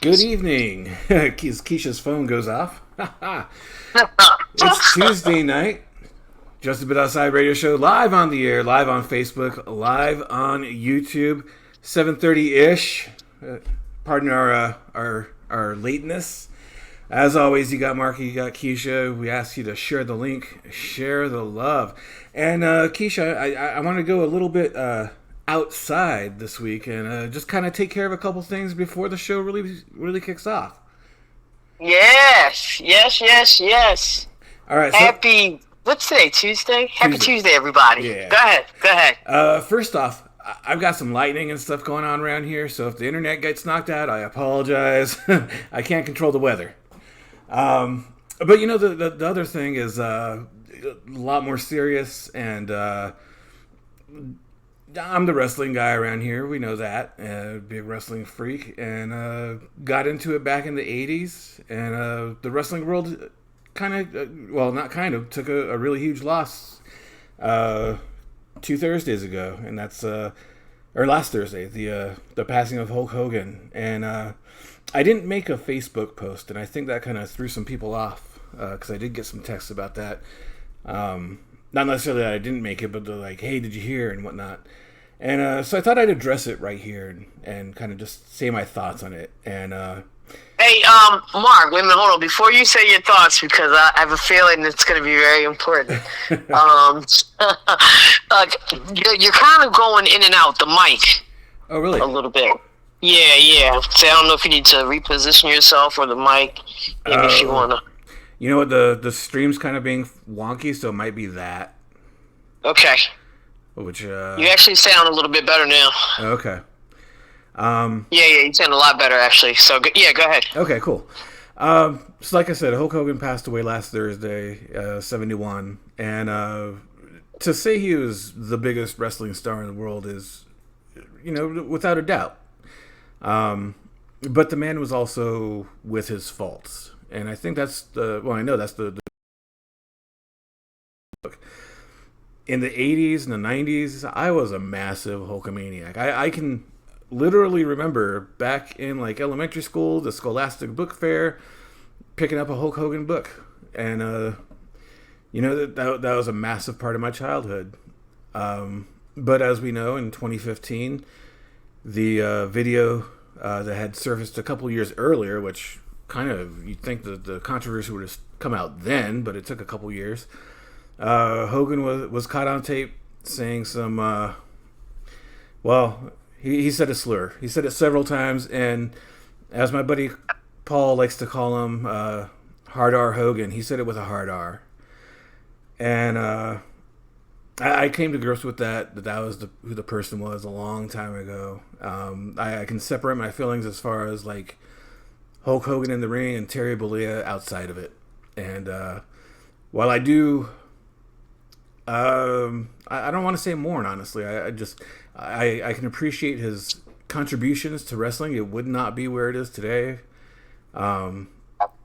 Good evening. Keisha's phone goes off. It's Tuesday night. Just a Bit Outside Radio Show live on the air, live on Facebook, live on YouTube. 7:30-ish. Pardon our lateness. As always, you got Marky, you got Keisha. We ask you to share the link, share the love. And Keisha, I want to go a little bit outside this week and just kind of take care of a couple things before the show really kicks off. Yes. All right. Happy, what's today, Tuesday? Happy Tuesday, everybody. Yeah. Go ahead. First off, I've got some lightning and stuff going on around here, so if the internet gets knocked out, I apologize. I can't control the weather. But you know, the other thing is a lot more serious, and I'm the wrestling guy around here. We know that. Big wrestling freak. And got into it back in the 80s. And the wrestling world took a really huge loss 2 Thursdays ago. And that's, or last Thursday, the passing of Hulk Hogan. And I didn't make a Facebook post. And I think that kind of threw some people off. Because I did get some texts about that. Not necessarily that I didn't make it, but they're like, hey, did you hear? And whatnot. And so I thought I'd address it right here and kind of just say my thoughts on it. And Hey, Mark, wait a minute, hold on. Before you say your thoughts, because I have a feeling it's going to be very important. You're kind of going in and out the mic. Oh, really? A little bit. Yeah. So I don't know if you need to reposition yourself or the mic, maybe if you want to. You know what, the stream's kind of being wonky, so it might be that. Okay. Which you actually sound a little bit better now. Okay. Yeah, you sound a lot better actually. So go ahead. Okay, cool. So like I said, Hulk Hogan passed away last Thursday, 71, and to say he was the biggest wrestling star in the world is, you know, without a doubt. But the man was also with his faults. And I think that's I know that's the in the 80s and the 90s, I was a massive Hulkamaniac. I can literally remember back in like elementary school, the Scholastic Book Fair, picking up a Hulk Hogan book. And, you know, that was a massive part of my childhood. But as we know, in 2015, the video that had surfaced a couple years earlier, which kind of, you'd think that the controversy would have come out then, but it took a couple years. Hogan was caught on tape saying some, he said a slur. He said it several times, and as my buddy Paul likes to call him, Hard R Hogan, he said it with a hard R. And I came to grips with that was who the person was a long time ago. I can separate my feelings as far as like Hulk Hogan in the ring and Terry Bollea outside of it. And while I do, I don't want to say mourn, honestly. I can appreciate his contributions to wrestling. It would not be where it is today. And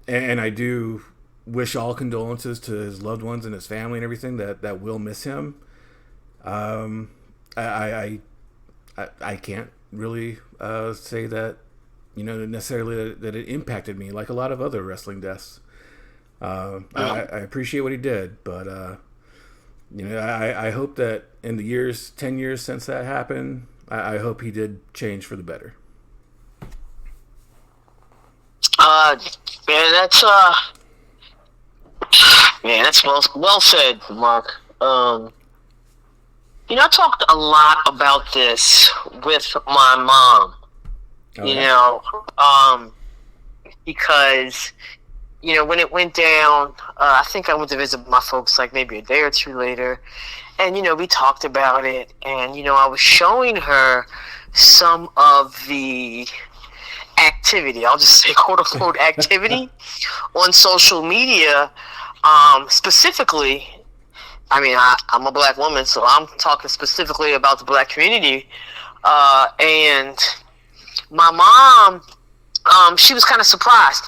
I do wish all condolences to his loved ones and his family and everything that will miss him. I can't really say that, necessarily that it impacted me like a lot of other wrestling deaths. I appreciate what he did, but I hope that in the 10 years since that happened, I hope he did change for the better. Man, that's well said, Mark. I talked a lot about this with my mom. Because when it went down, I think I went to visit my folks like maybe a day or two later, and we talked about it, and I was showing her some of the activity. I'll just say quote unquote activity on social media, specifically. I mean, I'm a black woman, so I'm talking specifically about the black community, and my mom. She was kind of surprised,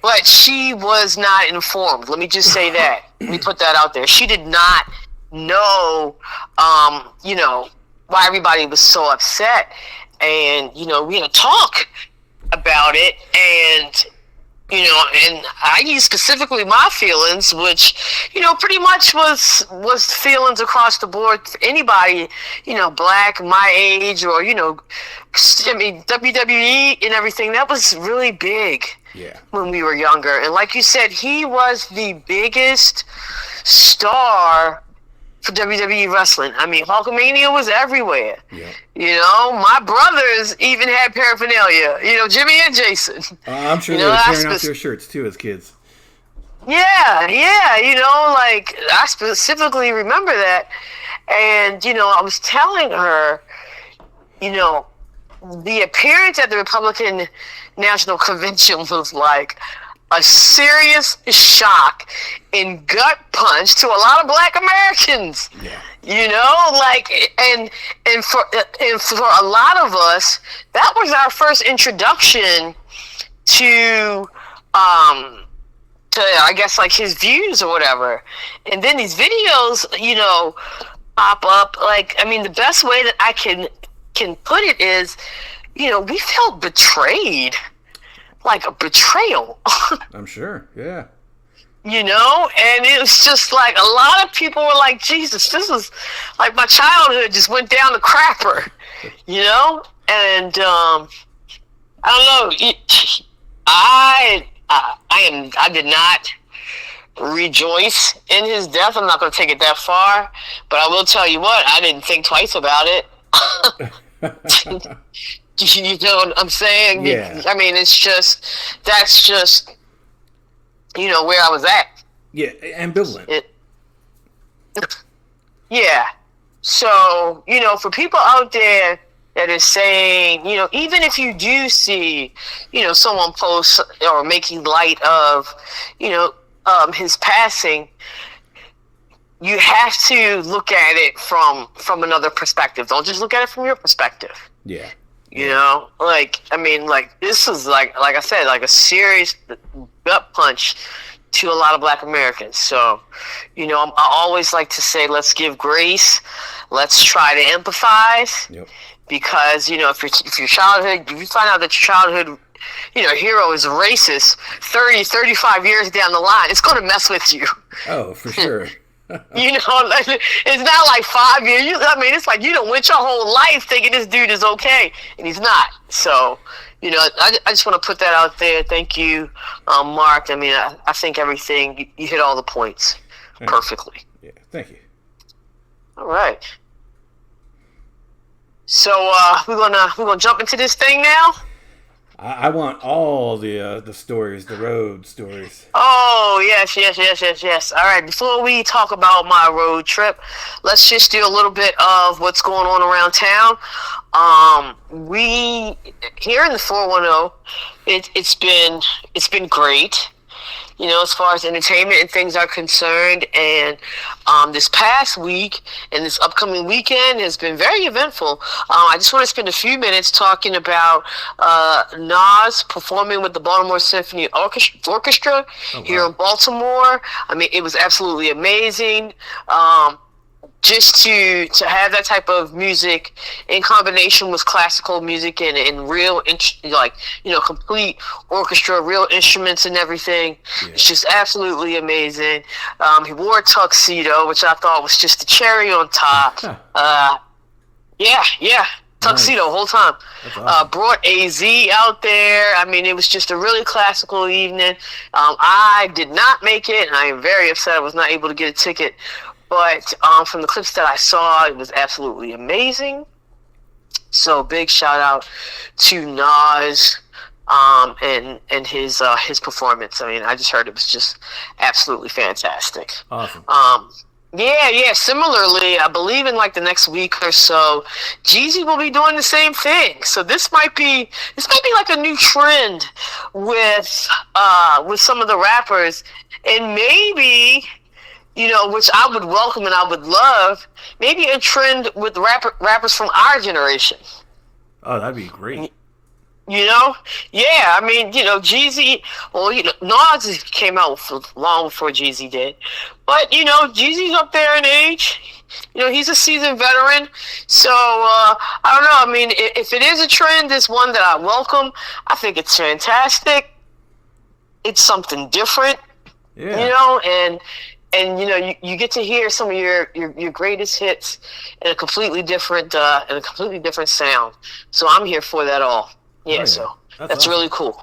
but she was not informed. Let me just say that. Let me put that out there. She did not know, why everybody was so upset. And, we had a talk about it, and, and I used specifically my feelings, which, pretty much was feelings across the board for anybody, black, my age, or, WWE and everything. That was really big when we were younger. And like you said, he was the biggest star for WWE wrestling. I mean, Hulkamania was everywhere. Yeah. My brothers even had paraphernalia. Jimmy and Jason. I'm sure they were tearing off their shirts too as kids. Yeah. I specifically remember that. And, I was telling her, the appearance at the Republican National Convention was like a serious shock and gut punch to a lot of black Americans. Yeah. And for a lot of us, that was our first introduction to I guess like his views or whatever. And then these videos, pop up. Like, I mean, the best way that I can put it is, we felt betrayed. Like a betrayal. I'm sure, yeah. And it was just like a lot of people were like, Jesus, this is like my childhood just went down the crapper, And I don't know. I did not rejoice in his death. I'm not going to take it that far, but I will tell you what, I didn't think twice about it. You know what I'm saying? Yeah. I mean, that's just, where I was at. Yeah, ambivalent. Yeah. So, for people out there that is saying, even if you do see, someone post or making light of, his passing, you have to look at it from another perspective. Don't just look at it from your perspective. Yeah. This is like I said, like a serious gut punch to a lot of black Americans. So, I always like to say, let's give grace. Let's try to empathize. Yep. Because, if you find out that your childhood, hero is racist 30, 35 years down the line, it's going to mess with you. Oh, for sure. It's not like 5 years. It's like you done went your whole life thinking this dude is okay, and he's not. So, I just want to put that out there. Thank you, Mark. I think everything, you hit all the points perfectly. Yeah, thank you. All right. So we're gonna jump into this thing now. I want all the stories, the road stories. Oh, yes. All right, before we talk about my road trip, let's just do a little bit of what's going on around town. We here in the 410, it's been great. As far as entertainment and things are concerned. And this past week and this upcoming weekend has been very eventful. I just want to spend a few minutes talking about Nas performing with the Baltimore Symphony Orchestra here in Baltimore. It was absolutely amazing. just to have that type of music in combination with classical music and real like complete orchestra, real instruments and everything. Yeah. It's just absolutely amazing. He wore a tuxedo, which I thought was just the cherry on top. Yeah, tuxedo Nice. whole time. That's awesome. Brought AZ out there. I mean, it was just a really classical evening. I did not make it, and I am very upset I was not able to get a ticket. But from the clips that I saw, it was absolutely amazing. So big shout out to Nas and his performance. I mean, I just heard it was just absolutely fantastic. Awesome. Yeah. Similarly, I believe in like the next week or so, Jeezy will be doing the same thing. So this might be like a new trend with some of the rappers, and maybe, which I would welcome and I would love, maybe a trend with rappers from our generation. Oh, that'd be great. Yeah, I mean, Jeezy, well, Nas came out long before Jeezy did. But, Jeezy's up there in age. He's a seasoned veteran. So, I don't know. I mean, if it is a trend, it's one that I welcome. I think it's fantastic. It's something different, Yeah. and you get to hear some of your greatest hits in a completely different sound. So I'm here for that all. Yeah, yeah. so That's that's awesome. really cool.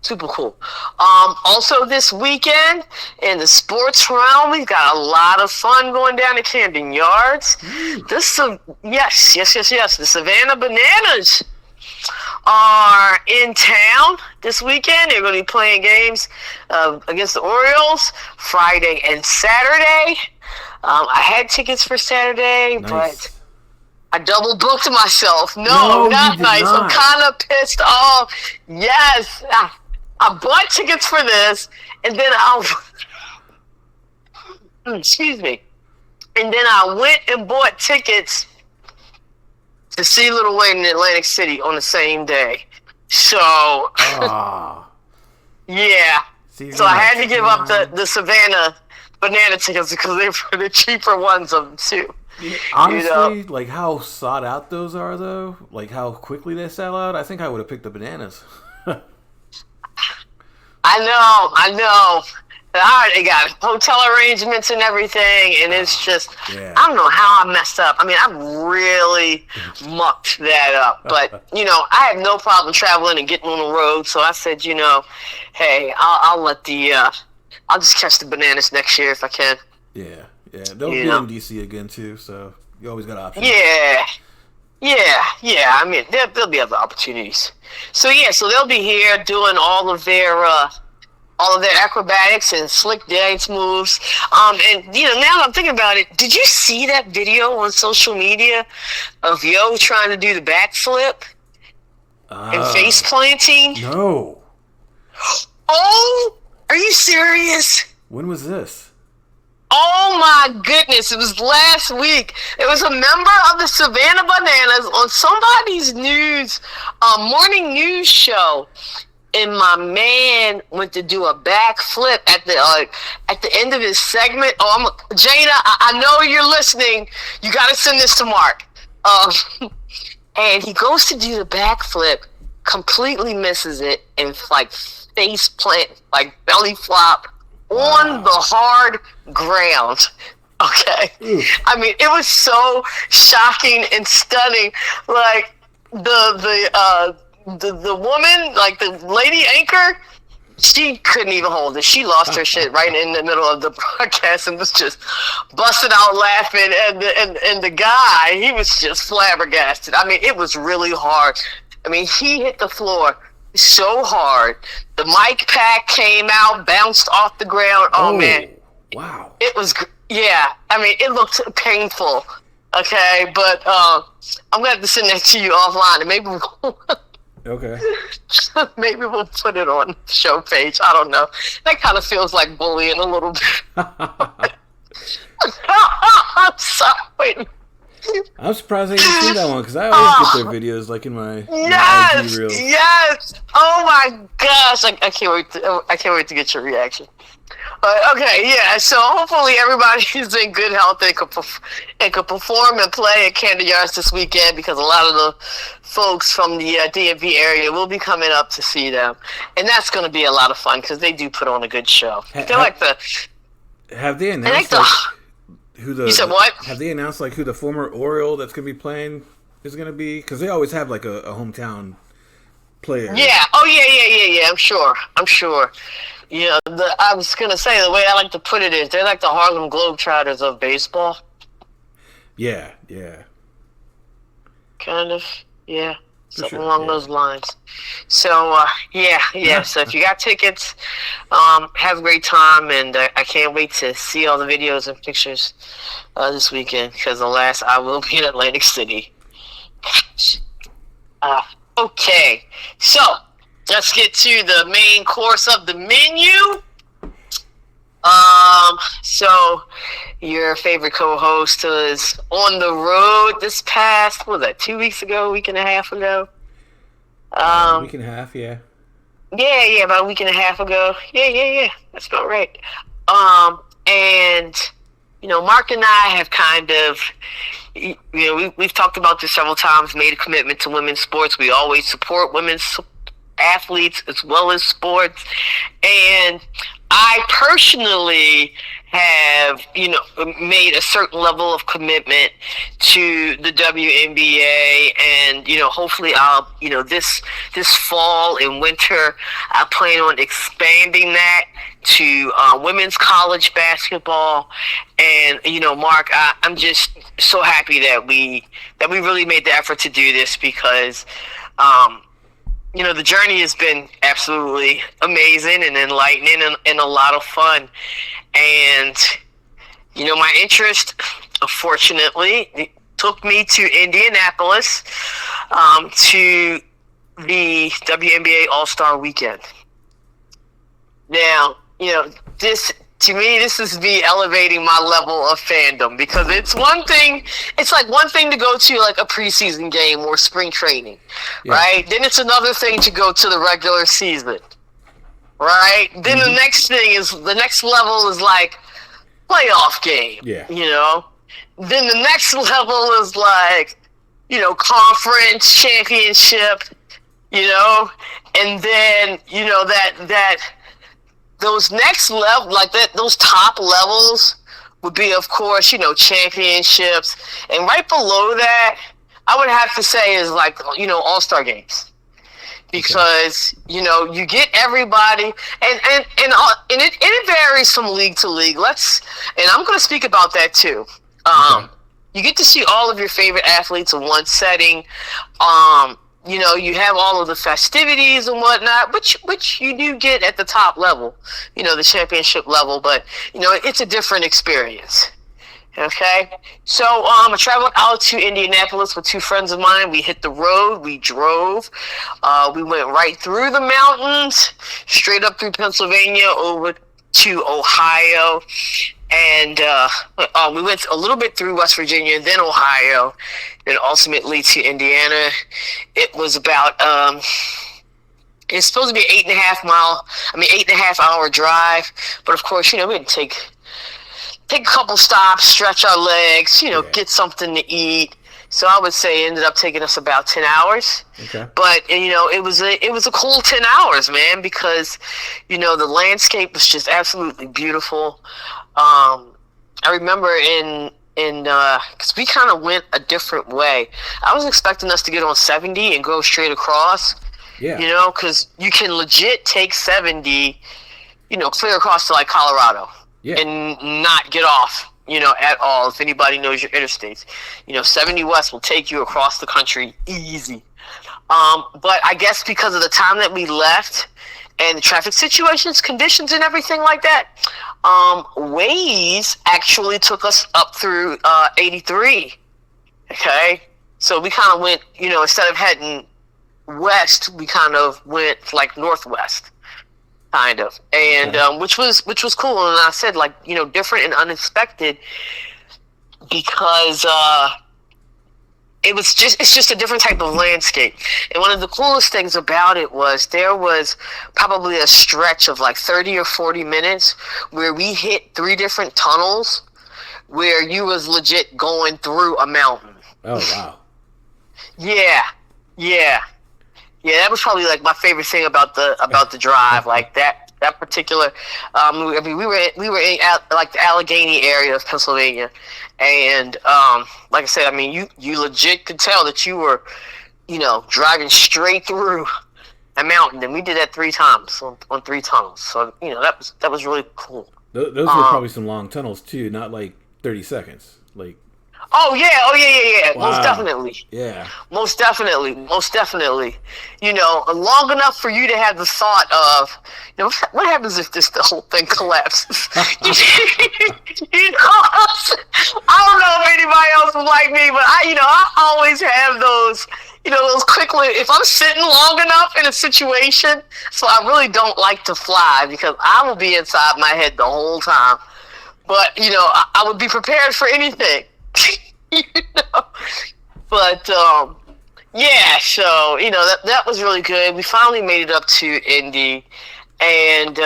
Super cool. Also this weekend in the sports realm, we've got a lot of fun going down at Camden Yards. Yes. The Savannah Bananas are in town this weekend. They're going to be playing games against the Orioles Friday and Saturday. I had tickets for Saturday, Nice. but I double booked myself. No, No, you not did nice. I'm not. kind of pissed off. Yes, I bought tickets for this, and then excuse me, and then I went and bought tickets to see Lil Wayne in Atlantic City on the same day. So, Ah. yeah. See, So I had to give up the Savannah Banana tickets because they were the cheaper ones of them too. Honestly, like how sought out those are, though, like how quickly they sell out, I think I would have picked the Bananas. I know. They got hotel arrangements and everything, and it's just, Yeah. I don't know how I messed up. I mean, I really mucked that up. But, I have no problem traveling and getting on the road, so I said, hey, I'll just catch the Bananas next year if I can. Yeah. They'll be in DC again, too, so you always got options. Yeah. I mean, there'll be other opportunities. So they'll be here doing all of their acrobatics and slick dance moves. And now that I'm thinking about it, did you see that video on social media of Yo trying to do the backflip and face planting? No. Oh, are you serious? When was this? Oh my goodness, it was last week. It was a member of the Savannah Bananas on somebody's morning news show. And my man went to do a backflip at the end of his segment. Jada, I know you're listening. You got to send this to Mark. And he goes to do the backflip, completely misses it, and face plant, belly flop on the hard ground. Okay. Oof. I mean, it was so shocking and stunning. Like the woman, like the lady anchor, she couldn't even hold it. She lost her shit right in the middle of the broadcast and was just busting out laughing. And the guy, he was just flabbergasted. I mean, it was really hard. I mean, he hit the floor so hard. The mic pack came out, bounced off the ground. Oh man. Wow. It was, yeah. I mean, it looked painful. Okay, but I'm gonna have to send that to you offline, and maybe Okay. maybe we'll put it on the show page. I don't know. That kind of feels like bullying a little bit. I'm sorry. I'm surprised I didn't see that one because I always get their videos like in my IG Yes, reels. yes. Oh my gosh, I can't wait. I can't wait to get your reaction. Okay, yeah. So hopefully everybody is in good health and could perform and play at Candy Yards this weekend because a lot of the folks from the DMV area will be coming up to see them, and that's going to be a lot of fun because they do put on a good show. They're like the. Have they I announced like who the? You said what? Have they announced like who the former Oriole that's gonna be playing is gonna be? Because they always have like a hometown player. Yeah. Oh yeah. I'm sure. Yeah. I was gonna say the way I like to put it is they're like the Harlem Globetrotters of baseball. Yeah. Kind of. Yeah. Something sure, along yeah. those lines. So yeah. So if you got tickets, have a great time, and I can't wait to see all the videos and pictures this weekend because alas, I will be in Atlantic City. Okay, so let's get to the main course of the menu. So your favorite co-host was on the road this past, what was that, 2 weeks ago, week and a half ago? Week and a half, yeah. Yeah, about a week and a half ago. Yeah. That's about right. And Mark and I have kind of, we've talked about this several times. Made a commitment to women's sports. We always support women's athletes as well as sports, and I personally have, made a certain level of commitment to the WNBA, and hopefully I'll, this fall and winter, I plan on expanding that to women's college basketball. And Mark, I'm just so happy that we really made the effort to do this because. The journey has been absolutely amazing and enlightening and a lot of fun. And, my interest, fortunately, took me to Indianapolis to the WNBA All-Star Weekend. Now, to me, this is me elevating my level of fandom because it's one thing to go to like a preseason game or spring training, right? Then it's another thing to go to the regular season, right? Then the next level is like playoff game, Then the next level is like, conference championship, and then, that those next level, like that, those top levels would be, of course, championships. And right below that, I would have to say is like, all-star games. Because, you get everybody, and it varies from league to league. And I'm going to speak about that too. You get to see all of your favorite athletes in one setting. You have all of the festivities and whatnot, which you do get at the top level, the championship level, but, it's a different experience. Okay? So, I traveled out to Indianapolis with two friends of mine. We hit the road. We drove. We went right through the mountains, straight up through Pennsylvania, over to Ohio. And we went a little bit through West Virginia, then Ohio, then ultimately to Indiana. It was about, it's supposed to be 8.5 hour drive. But of course, we had to take a couple stops, stretch our legs, get something to eat. So I would say it ended up taking us about 10 hours. Okay. But, it was a cool 10 hours, man, because, the landscape was just absolutely beautiful. I remember because we kind of went a different way. I was expecting us to get on 70 and go straight across. Yeah. Because you can legit take 70, clear across to like Colorado. Yeah. And not get off, at all. If anybody knows your interstates, 70 West will take you across the country easy. But I guess because of the time that we left and the traffic situations, conditions, and everything like that, Waze actually took us up through 83. Okay, so we kind of went, instead of heading west, we kind of went like northwest, kind of, and which was cool. And I said, like, different and unexpected because it's just a different type of landscape. And one of the coolest things about it was there was probably a stretch of like 30 or 40 minutes where we hit 3 different tunnels where you was legit going through a mountain. Oh wow. Yeah. Yeah. Yeah, that was probably like my favorite thing about the drive. Like that particular. I mean, we were in like the Allegheny area of Pennsylvania, and like I said, I mean, you legit could tell that you were, driving straight through a mountain, and we did that 3 times on 3 tunnels. So that was really cool. Those were probably some long tunnels too, not like 30 seconds, like. Oh yeah. Wow. Most definitely. Yeah. Most definitely. Long enough for you to have the thought of, what happens if the whole thing collapses? I don't know if anybody else was like me, but I always have those, those quick. If I'm sitting long enough in a situation, so I really don't like to fly because I will be inside my head the whole time. But I would be prepared for anything. But yeah, so that was really good. We finally made it up to Indy, and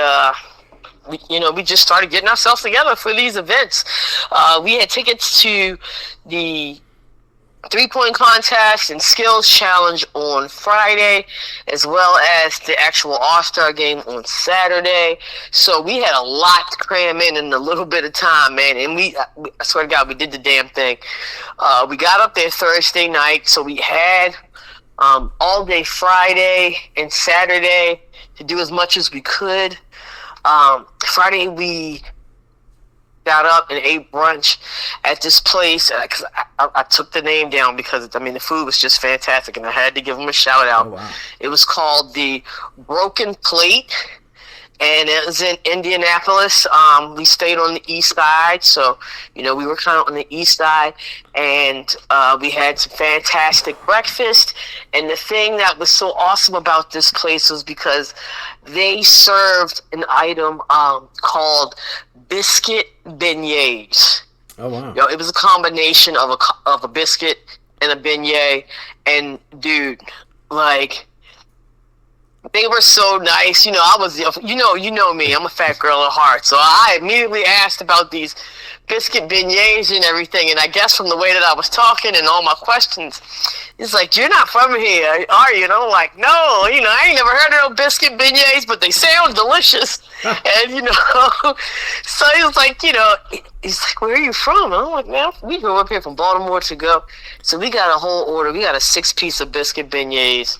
we just started getting ourselves together for these events. We had tickets to the 3-point contest and skills challenge on Friday, as well as the actual All-Star game on Saturday. So we had a lot to cram in a little bit of time, man. And I swear to God, we did the damn thing. We got up there Thursday night, so we had all day Friday and Saturday to do as much as we could. Friday we got up and ate brunch at this place because I took the name down because the food was just fantastic and I had to give them a shout out. Oh, wow. It was called the Broken Plate, and it was in Indianapolis. We stayed on the east side, so we were kind of on the east side, and we had some fantastic breakfast. And the thing that was so awesome about this place was because they served an item called biscuit beignets. Oh wow! It was a combination of a biscuit and a beignet, and dude, like, they were so nice. I was, me. I'm a fat girl at heart, so I immediately asked about these biscuit beignets and everything. And I guess from the way that I was talking and all my questions, it's like, you're not from here, are you? And I'm like, no, I ain't never heard of no biscuit beignets, but they sound delicious. And so he was like, he's like, where are you from? And I'm like, man, we drove up here from Baltimore to go. So we got a whole order. We got a 6-piece of biscuit beignets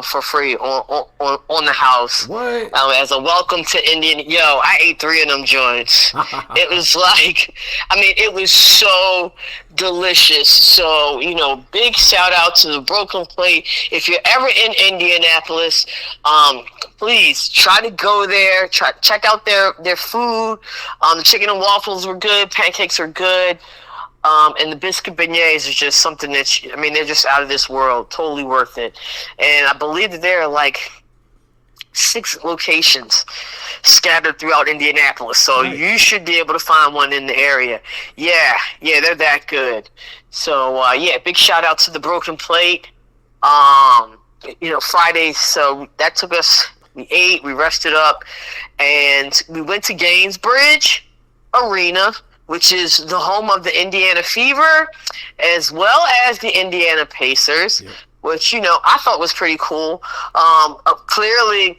for free on the house. What? As a welcome to Indian. I ate 3 of them joints. It was like, it was so delicious. So, big shout out to the Broken Plate. If you're ever in Indianapolis, please try to go there. Check out their food. The chicken and waffles were good. Pancakes are good. And the biscuit beignets are just something that, they're just out of this world. Totally worth it. And I believe that there are like 6 locations scattered throughout Indianapolis. So nice. You should be able to find one in the area. Yeah, they're that good. So, big shout out to the Broken Plate. Friday, so that took us, we ate, we rested up, and we went to Gainsbridge Arena, which is the home of the Indiana Fever, as well as the Indiana Pacers, yep. Which, I thought was pretty cool. Clearly,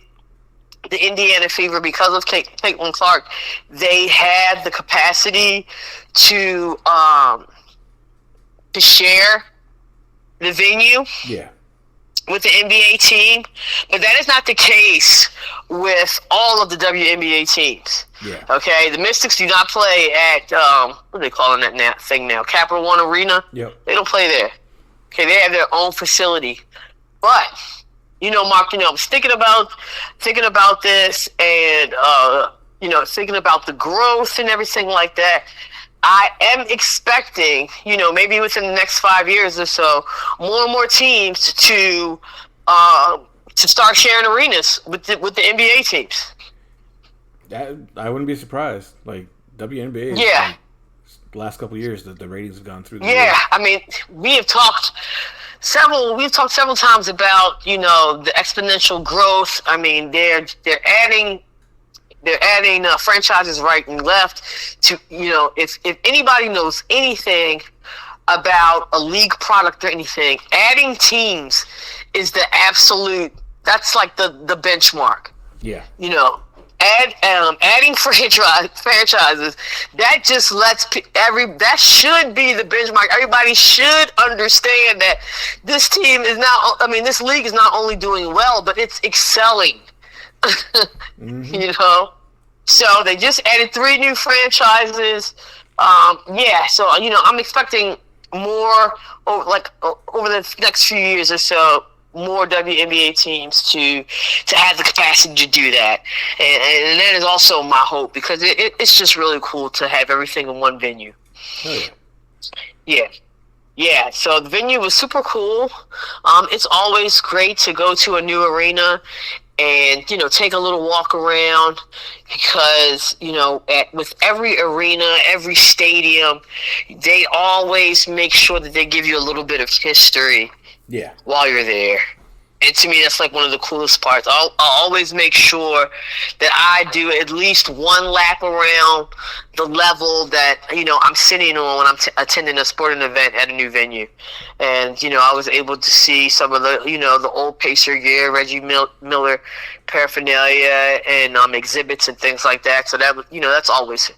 the Indiana Fever, because of Caitlin Clark, they had the capacity to share the venue. Yeah. With the NBA team, but that is not the case with all of the WNBA teams. Yeah. Okay, the Mystics do not play at what are they calling that thing now? Capital One Arena. Yep. They don't play there. Okay, they have their own facility. But Mark, I was thinking about this, and thinking about the growth and everything like that. I am expecting, maybe within the next 5 years or so, more and more teams to start sharing arenas with the NBA teams. I wouldn't be surprised. Like, WNBA is yeah. the last couple of years that the ratings have gone through the Yeah, roof. I mean, we've talked several times about, the exponential growth. I mean, they're adding franchises right and left to, if anybody knows anything about a league product or anything, adding teams is the absolute, that's like the benchmark. Yeah. Adding franchises, that just lets that should be the benchmark. Everybody should understand that this team is not, this league is not only doing well, but it's excelling. Mm-hmm. So they just added 3 new franchises. So I'm expecting more over the next few years or so, more WNBA teams to have the capacity to do that, and that is also my hope, because it's just really cool to have everything in one venue. Oh, yeah. Yeah, so the venue was super cool. It's always great to go to a new arena and, take a little walk around, because, with every arena, every stadium, they always make sure that they give you a little bit of history while you're there. And to me, that's like one of the coolest parts. I'll always make sure that I do at least one lap around the level that, I'm sitting on when I'm attending a sporting event at a new venue. And, I was able to see some of the, the old Pacer gear, Reggie Miller paraphernalia, and exhibits and things like that. So that, that's always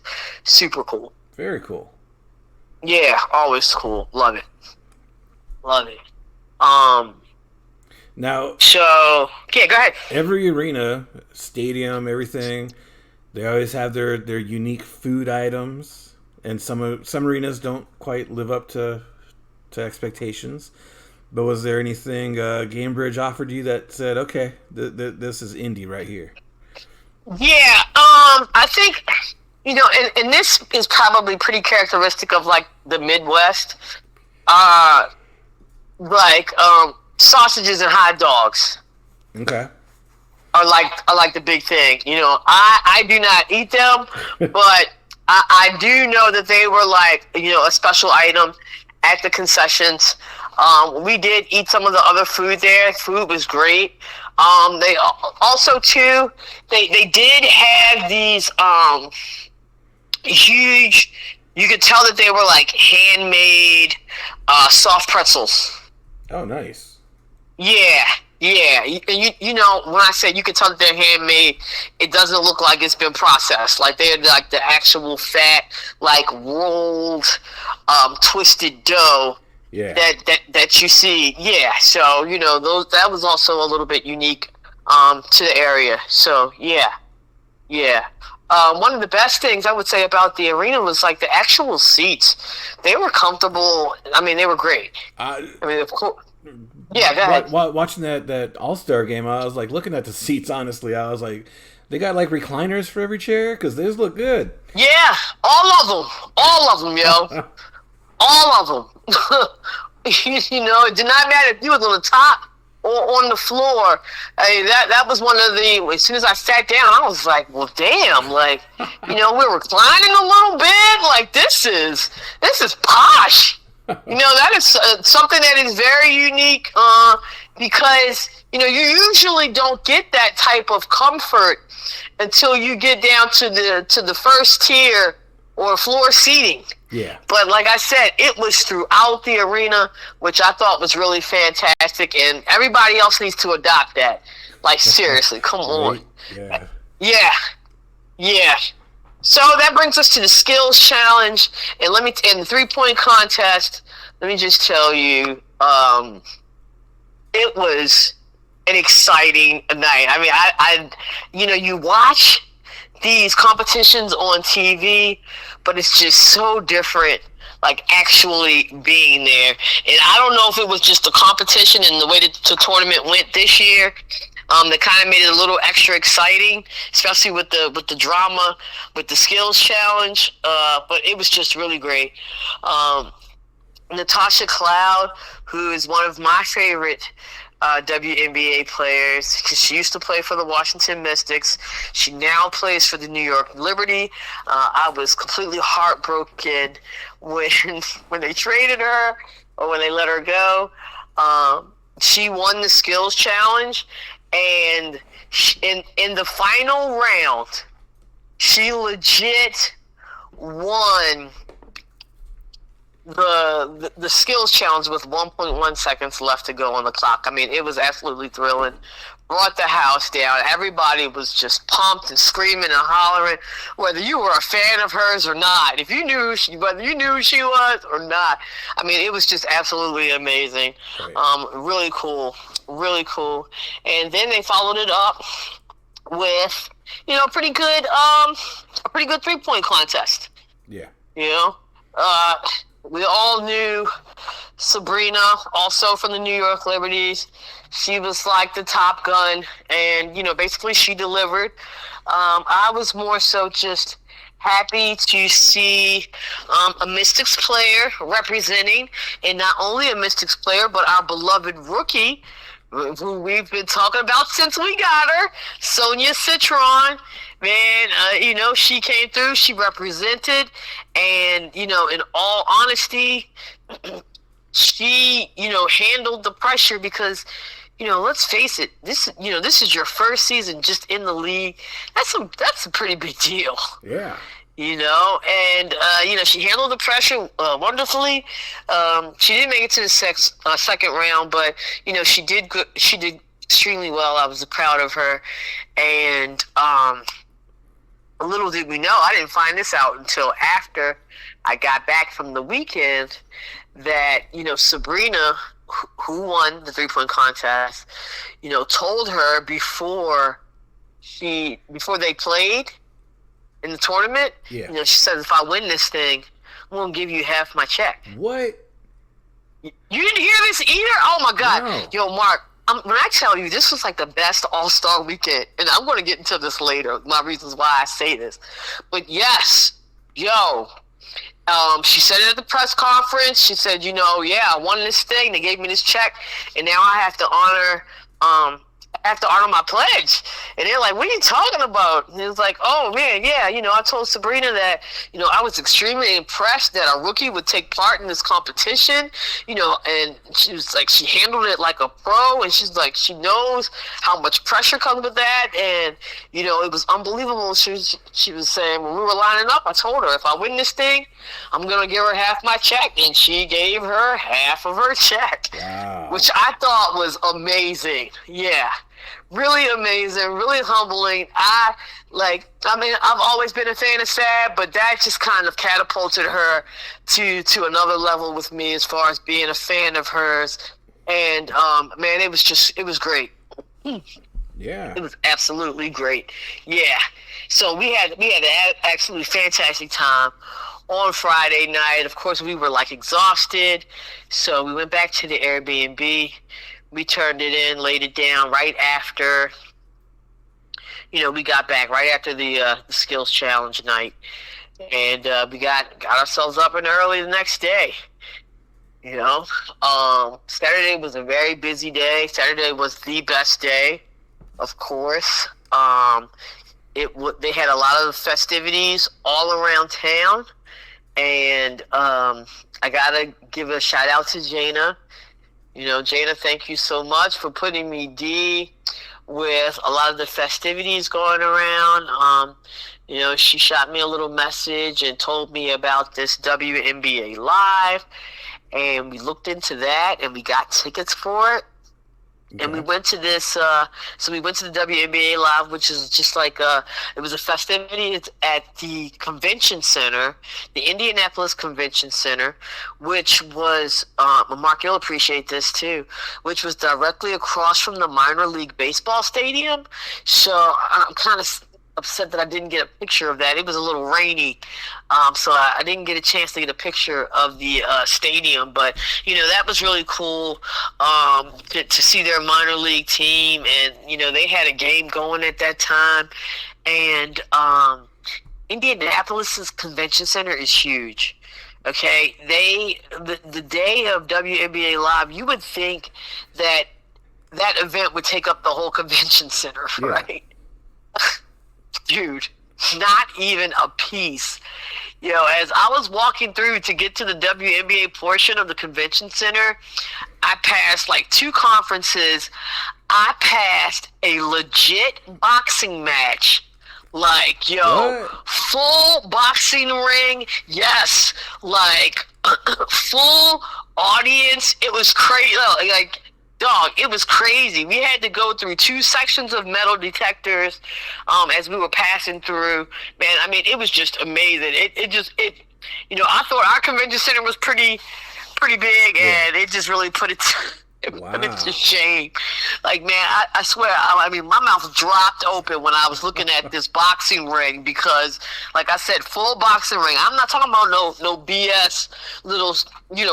super cool. very cool. Yeah, always cool. Love it. Love it. Now, So, yeah, go ahead. every arena, stadium, everything, they always have their unique food items, and some arenas don't quite live up to expectations. But was there anything Gamebridge offered you that said, okay, this is indie right here? Yeah, I think, and this is probably pretty characteristic of, like, the Midwest. Sausages and hot dogs Okay. are like the big thing. I do not eat them, but I do know that they were like, a special item at the concessions. We did eat some of the other food there. Food was great. They also too, they did have these huge. You could tell that they were like handmade soft pretzels. Oh, nice. Yeah. And when I say you can tell that they're handmade, it doesn't look like it's been processed. Like they're like the actual fat, like rolled, twisted dough. Yeah. That you see. Yeah. So that was also a little bit unique to the area. So yeah. One of the best things I would say about the arena was like the actual seats. They were comfortable. They were great. Of course. Yeah, go ahead. Watching that All-Star game, I was like looking at the seats. Honestly, I was like, they got like recliners for every chair, because these look good. Yeah, all of them, yo, all of them. It did not matter if you was on the top or on the floor. That was one of the. As soon as I sat down, I was like, well, damn, like, we're reclining a little bit. Like this is posh. That is something that is very unique, because, you usually don't get that type of comfort until you get down to the first tier or floor seating. Yeah. But like I said, it was throughout the arena, which I thought was really fantastic, and everybody else needs to adopt that. Like, seriously, come on. Yeah. Yeah. So that brings us to the skills challenge, and the 3-point contest. Let me just tell you, it was an exciting night. You watch these competitions on TV, but it's just so different, like actually being there. And I don't know if it was just the competition and the way that the tournament went this year, that kind of made it a little extra exciting, especially with the drama, with the skills challenge. But it was just really great. Natasha Cloud, who is one of my favorite WNBA players, because she used to play for the Washington Mystics. She now plays for the New York Liberty. I was completely heartbroken when when they traded her or when they let her go. She won the skills challenge, and in the final round, she legit won the skills challenge with 1.1 seconds left to go on the clock. I mean, it was absolutely thrilling. Brought the house down. Everybody was just pumped and screaming and hollering, whether you were a fan of hers or not. If you knew whether you knew who she was or not. I mean, it was just absolutely amazing. Right. Really cool, really cool. And then they followed it up with, a pretty good 3-point contest. Yeah. We all knew Sabrina, also from the New York Liberties. She was like the top gun, and, basically she delivered. I was more so just happy to see a Mystics player representing, and not only a Mystics player, but our beloved rookie, who we've been talking about since we got her, Sonia Citron. Man, she came through, she represented, and, in all honesty, she, handled the pressure because, let's face it, this is your first season just in the league. That's a pretty big deal. Yeah. And she handled the pressure wonderfully. She didn't make it to the second round, but she did extremely well. I was proud of her, and little did we know, I didn't find this out until after I got back from the weekend, that Sabrina, who won the 3-point contest, told her before they played in the tournament, she said, if I win this thing, I'm gonna give you half my check. What? You didn't hear this either? Oh my God. No. Yo, Mark, when I tell you, this was like the best All-Star weekend, and I'm going to get into this later, my reasons why I say this. But yes, she said it at the press conference. She said, I won this thing. They gave me this check, and now I have to honor my pledge. And they're like, what are you talking about? And it was like, oh man, yeah, I told Sabrina that, I was extremely impressed that a rookie would take part in this competition, and she was like, she handled it like a pro, and she's like, she knows how much pressure comes with that, and, it was unbelievable. She was saying, when we were lining up, I told her, if I win this thing, I'm going to give her half my check, and she gave her half of her check, wow. Which I thought was amazing. Yeah. Really amazing, really humbling. I've always been a fan of Sad, but that just kind of catapulted her to another level with me as far as being a fan of hers. And man, it was great. Yeah, it was absolutely great. Yeah. So we had an absolutely fantastic time on Friday night. Of course, we were exhausted, so we went back to the Airbnb. We turned it in, laid it down right after, we got back right after the skills challenge night. And we got ourselves up and early the next day. Saturday was a very busy day. Saturday was the best day, of course. They had a lot of festivities all around town. And I got to give a shout out to Jana. Jana, thank you so much for putting me D with a lot of the festivities going around. She shot me a little message and told me about this WNBA Live, and we looked into that, and we got tickets for it. Okay. And we went to this, so we went to the WNBA Live, which is just it was a festivity at the convention center, the Indianapolis Convention Center, which was, Mark, you'll appreciate this too, which was directly across from the minor league baseball stadium. So I'm kind of upset that I didn't get a picture of that. It was a little rainy, so I didn't get a chance to get a picture of the stadium. But that was really cool to see their minor league team, and they had a game going at that time. And Indianapolis's convention center is huge. Okay, the day of WNBA Live, you would think that that event would take up the whole convention center, Yeah. right? Dude, not even a piece. As I was walking through to get to the WNBA portion of the convention center, I passed like 2 conferences. I passed a legit boxing match. Like, What? full boxing ring. Yes. Like, full audience. It was crazy. Like, dog, it was crazy. We had to go through 2 sections of metal detectors as we were passing through. Man, I mean, it was just amazing. I thought our convention center was pretty big, and it just really put it put it to shame. Like, man, I swear, I mean, my mouth dropped open when I was looking at this boxing ring because, like I said, full boxing ring. I'm not talking about no BS little,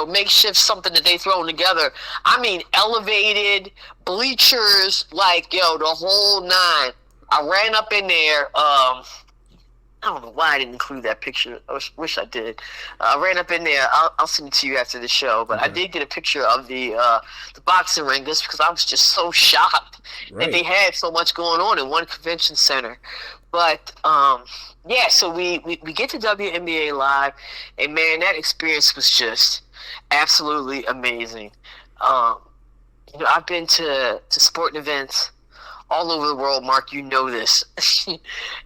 makeshift something that they thrown together. I mean, elevated bleachers, like, the whole 9. I ran up in there. I don't know why I didn't include that picture. I wish I did. I ran up in there. I'll send it to you after the show. But I did get a picture of the boxing ring just because I was just so shocked that they had so much going on in one convention center. But, so we get to WNBA Live, and, man, that experience was just absolutely amazing. I've been to sporting events all over the world, Mark, you know this.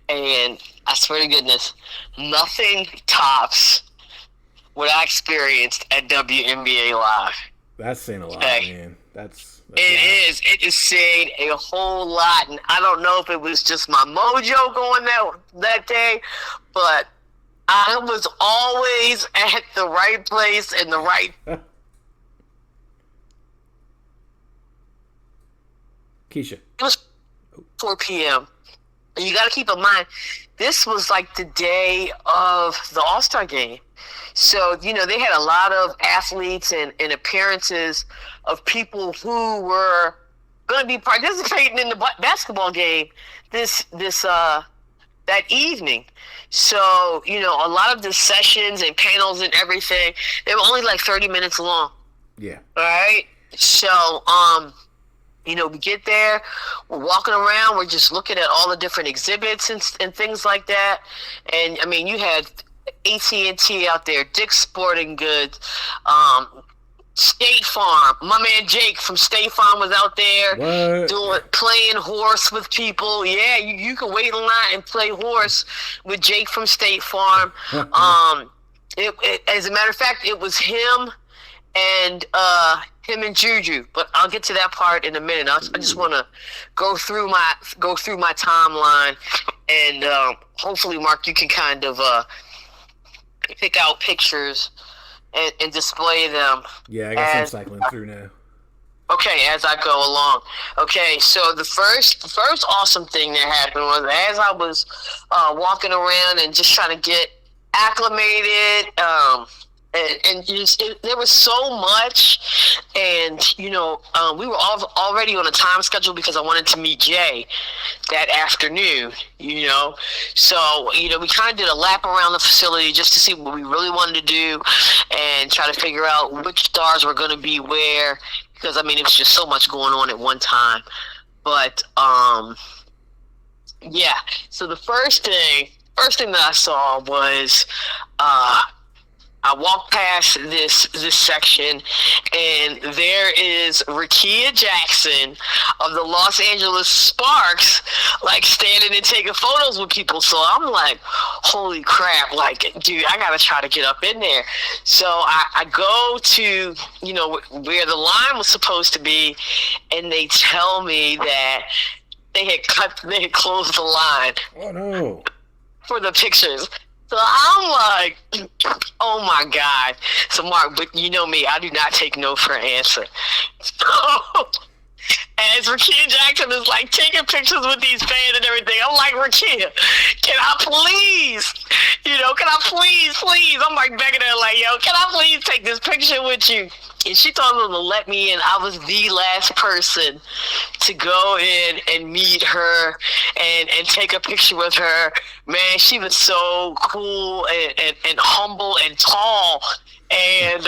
And I swear to goodness, nothing tops what I experienced at WNBA Live. That's saying a lot, man. That's It is saying a whole lot. And I don't know if it was just my mojo going that day, but I was always at the right place and the right... Keisha. It was 4 p.m. You got to keep in mind, this was like the day of the All-Star game. So, they had a lot of athletes and appearances of people who were going to be participating in the basketball game that evening. So, a lot of the sessions and panels and everything, they were only like 30 minutes long. Yeah. All right? So, we get there, we're walking around, we're just looking at all the different exhibits and things like that. And, I mean, you had AT&T out there, Dick's Sporting Goods, State Farm. My man Jake from State Farm was out there playing horse with people. Yeah, you can wait in line and play horse with Jake from State Farm. As a matter of fact, it was him and Juju, but I'll get to that part in a minute. I just want to go through my timeline, and hopefully, Mark, you can kind of pick out pictures and display them. Yeah, I got some cycling through now. Okay, as I go along. Okay, so the first awesome thing that happened was as I was walking around and just trying to get acclimated. And there was so much, and we were already on a time schedule because I wanted to meet Jay that afternoon. So we kind of did a lap around the facility just to see what we really wanted to do, and try to figure out which stars were going to be where, because I mean it was just so much going on at one time. But so the first thing that I saw was I walked past this section, and there is Rakia Jackson of the Los Angeles Sparks, like standing and taking photos with people. So I'm like, holy crap, like, dude, I gotta try to get up in there. So I go to, where the line was supposed to be, and they tell me that they had closed the line. Oh no. For the pictures. So I'm like, oh my God. So Mark, but you know me, I do not take no for an answer. So as Rakia Jackson is like taking pictures with these fans and everything, I'm like, Rakia, can I please, please? I'm like begging her, like, yo, can I please take this picture with you? And she told them to let me in. I was the last person to go in and meet her and take a picture with her. Man, she was so cool and humble and tall. And,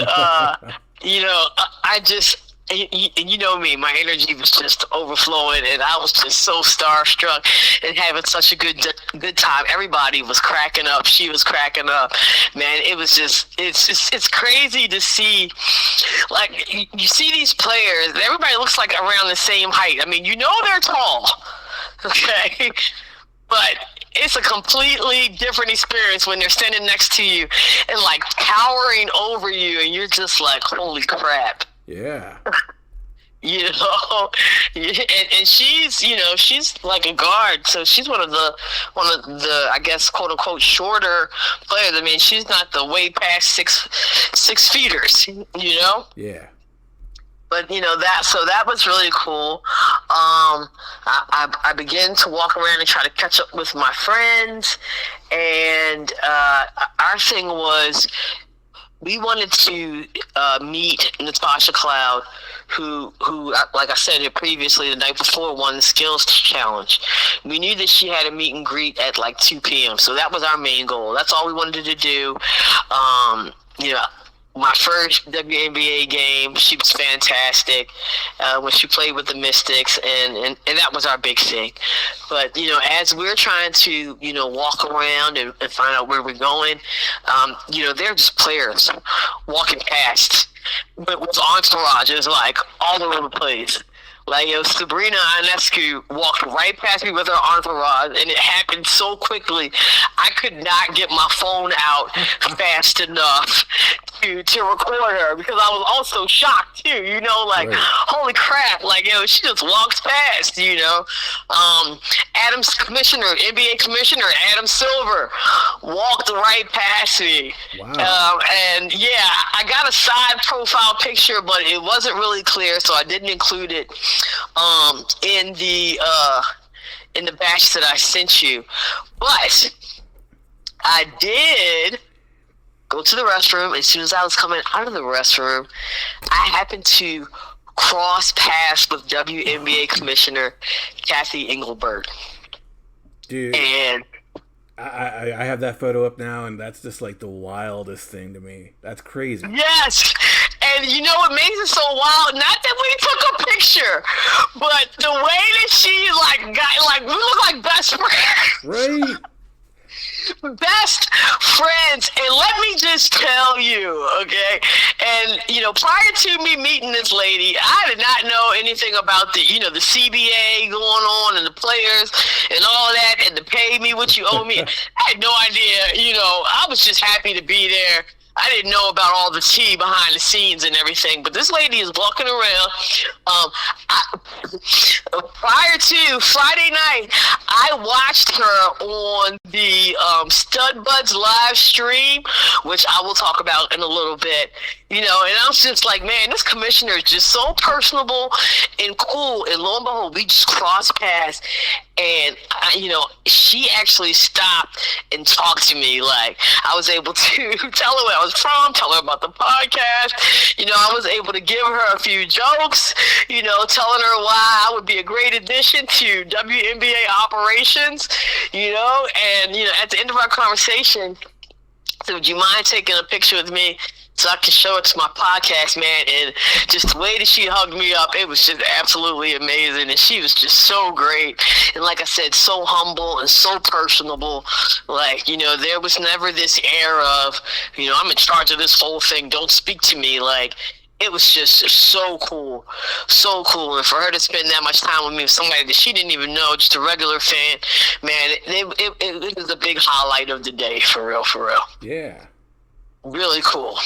and you know me, my energy was just overflowing, and I was just so starstruck and having such a good time. Everybody was cracking up. She was cracking up. Man, it was just it's crazy to see. Like you see these players, everybody looks like around the same height. I mean, you know they're tall, okay, but it's a completely different experience when they're standing next to you and like towering over you, and you're just like, holy crap. Yeah. You know, and she's, you know, she's like a guard, so she's one of the I guess, quote unquote, shorter players. I mean, she's not the way past six feeters, you know. Yeah. But you know that was really cool. I began to walk around and try to catch up with my friends, and our thing was, we wanted to meet Natasha Cloud, who, like I said it previously, the night before, won the skills challenge. We knew that she had a meet and greet at like 2 p.m., so that was our main goal. That's all we wanted to do. You know, my first WNBA game, she was fantastic when she played with the Mystics, and that was our big thing. But, you know, as we're trying to, you know, walk around and find out where we're going, you know, they're just players walking past with entourages, like, all over the place. Like, yo, Sabrina Ionescu walked right past me with her entourage, and it happened so quickly. I could not get my phone out fast enough to record her, because I was also shocked too. You know, like, right. Holy crap! Like, yo, she just walks past. You know, NBA commissioner Adam Silver walked right past me. Wow. And yeah, I got a side profile picture, but it wasn't really clear, so I didn't include it in the batch that I sent you. But I did go to the restroom. As soon as I was coming out of the restroom, I happened to cross paths with WNBA Commissioner Kathy Engelbert. Dude, and I have that photo up now, and that's just like the wildest thing to me. That's crazy. Yes, and you know what makes it so wild? Not that we took a picture, but the way that she we look like best friends. Right. Best friends. And let me just tell you, okay, and you know, prior to me meeting this lady, I did not know anything about the CBA going on and the players and all that, and to pay me what you owe me. I had no idea. You know, I was just happy to be there. I didn't know about all the tea behind the scenes and everything, but this lady is walking around. Prior to Friday night, I watched her on the Stud Buds live stream, which I will talk about in a little bit. You know, and I was just like, man, this commissioner is just so personable and cool. And lo and behold, we just crossed paths, and she actually stopped and talked to me. Like, I was able to tell her where I was from, tell her about the podcast. You know, I was able to give her a few jokes, you know, telling her why I would be a great addition to WNBA operations, you know. And, you know, at the end of our conversation, I said, would you mind taking a picture with me so I can show it to my podcast, man? And just the way that she hugged me up, it was just absolutely amazing. And she was just so great. And like I said, so humble and so personable. Like, you know, there was never this air of, you know, I'm in charge of this whole thing, don't speak to me. Like, it was just so cool. So cool. And for her to spend that much time with me, with somebody that she didn't even know, just a regular fan, man, it was a big highlight of the day, for real, for real. Yeah. Really cool.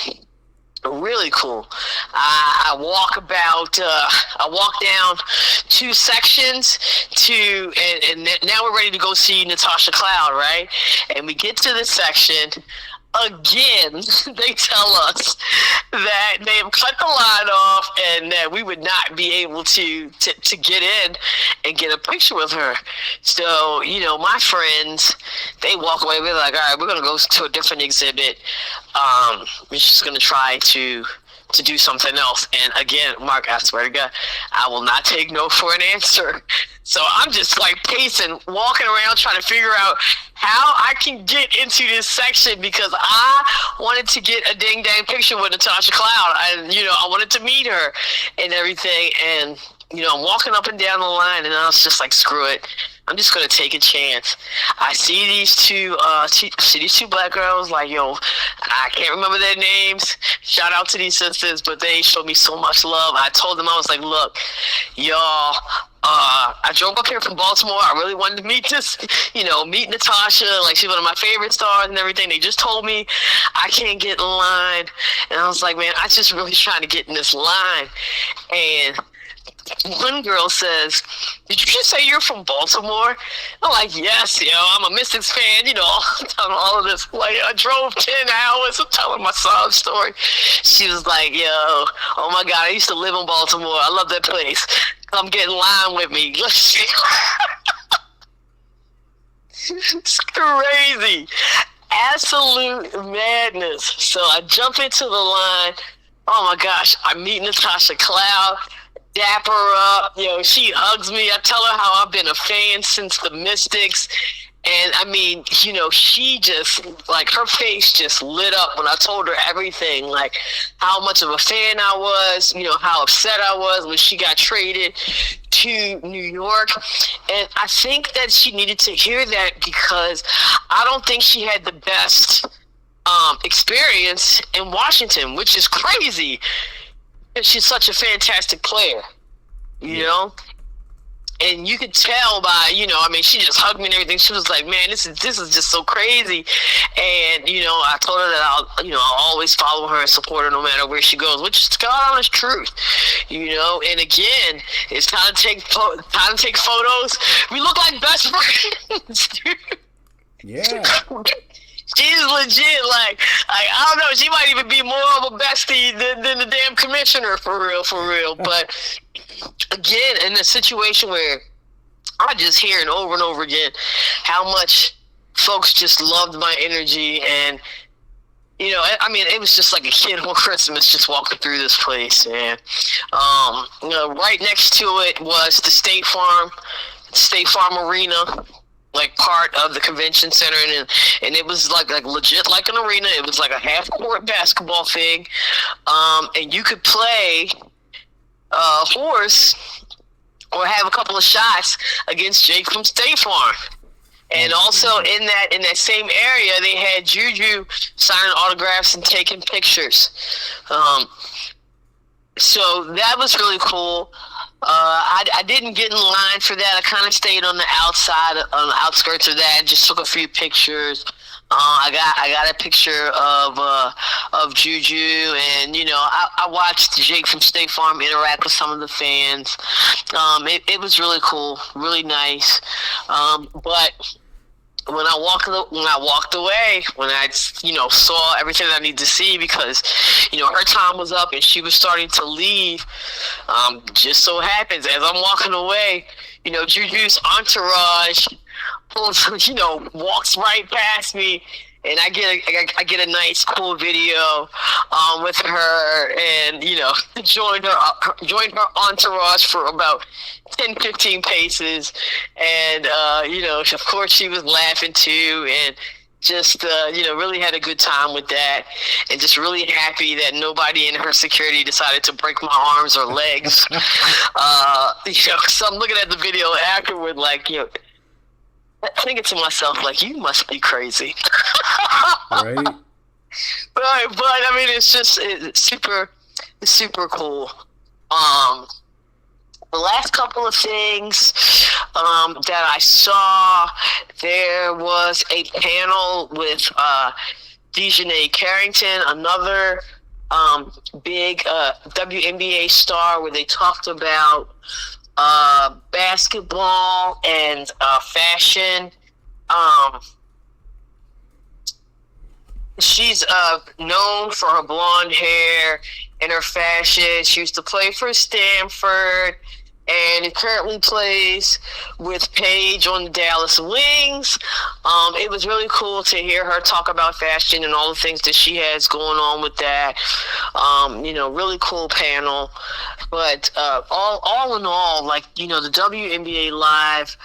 Really cool. I walk down 2 sections and now we're ready to go see Natasha Cloud, right? And we get to the section. Again, they tell us that they have cut the line off and that we would not be able to get in and get a picture with her. So, you know, my friends, they walk away. We're like, all right, we're going to go to a different exhibit. We're just going to try to to do something else. And again, Mark, I swear to God, I will not take no for an answer. So I'm just like pacing, walking around, trying to figure out how I can get into this section, because I wanted to get a ding dang picture with Natasha Cloud. I wanted to meet her and everything. And I'm walking up and down the line, and I was just like, screw it. I'm just gonna take a chance. I see these two black girls. Like, I can't remember their names. Shout out to these sisters, but they showed me so much love. I told them, I was like, look, y'all. I drove up here from Baltimore. I really wanted to meet meet Natasha. Like, she's one of my favorite stars and everything. They just told me I can't get in line, and I was like, man, I just really trying to get in this line. And one girl says, did you just say you're from Baltimore? I'm like, yes, I'm a Mystics fan, I'm telling all of this. Like, I drove 10 hours, I'm telling my sob story. She was like, oh my God, I used to live in Baltimore. I love that place. Come get in line with me. It's crazy. Absolute madness. So I jump into the line. Oh my gosh, I meet Natasha Cloud. Dap her up, she hugs me. I tell her how I've been a fan since the Mystics. And I mean, she just, like, her face just lit up when I told her everything, like how much of a fan I was, how upset I was when she got traded to New York. And I think that she needed to hear that, because I don't think she had the best experience in Washington, which is crazy. She's such a fantastic player, you know? And you could tell by, she just hugged me and everything. She was like, man, this is just so crazy. And, I told her that I'll always follow her and support her no matter where she goes, which is God honest truth, And again, it's time to take photos. We look like best friends, dude. Yeah. She's legit, like, I don't know, she might even be more of a bestie than the damn commissioner, for real. But again, in a situation where I just hearing over and over again how much folks just loved my energy, and it was just like a kid on Christmas just walking through this place. And right next to it was the State Farm Arena, like part of the convention center, and it was like legit like an arena. It was like a half court basketball thing, and you could play horse or have a couple of shots against Jake from State Farm. And also in that same area, they had Juju signing autographs and taking pictures. So that was really cool. I didn't get in line for that. I kind of stayed on the outskirts of that, just took a few pictures. I got a picture of Juju, and I watched Jake from State Farm interact with some of the fans. It was really cool, really nice. But when I walked away, when I saw everything I needed to see, because her time was up and she was starting to leave, just so happens as I'm walking away, Juju's entourage walks right past me, and I get a nice cool video with her, and joined her entourage for about 10-15 paces, and of course she was laughing too, and just really had a good time with that, and just really happy that nobody in her security decided to break my arms or legs. So I'm looking at the video afterward, like, thinking to myself, like, you must be crazy. Right. But I mean, it's super cool. The last couple of things that I saw, there was a panel with Dejanay Carrington, another big WNBA star, where they talked about basketball and fashion. She's known for her blonde hair and her fashion. She used to play for Stanford, and it currently plays with Paige on the Dallas Wings. It was really cool to hear her talk about fashion and all the things that she has going on with that. Really cool panel. But all in all, like, the WNBA Live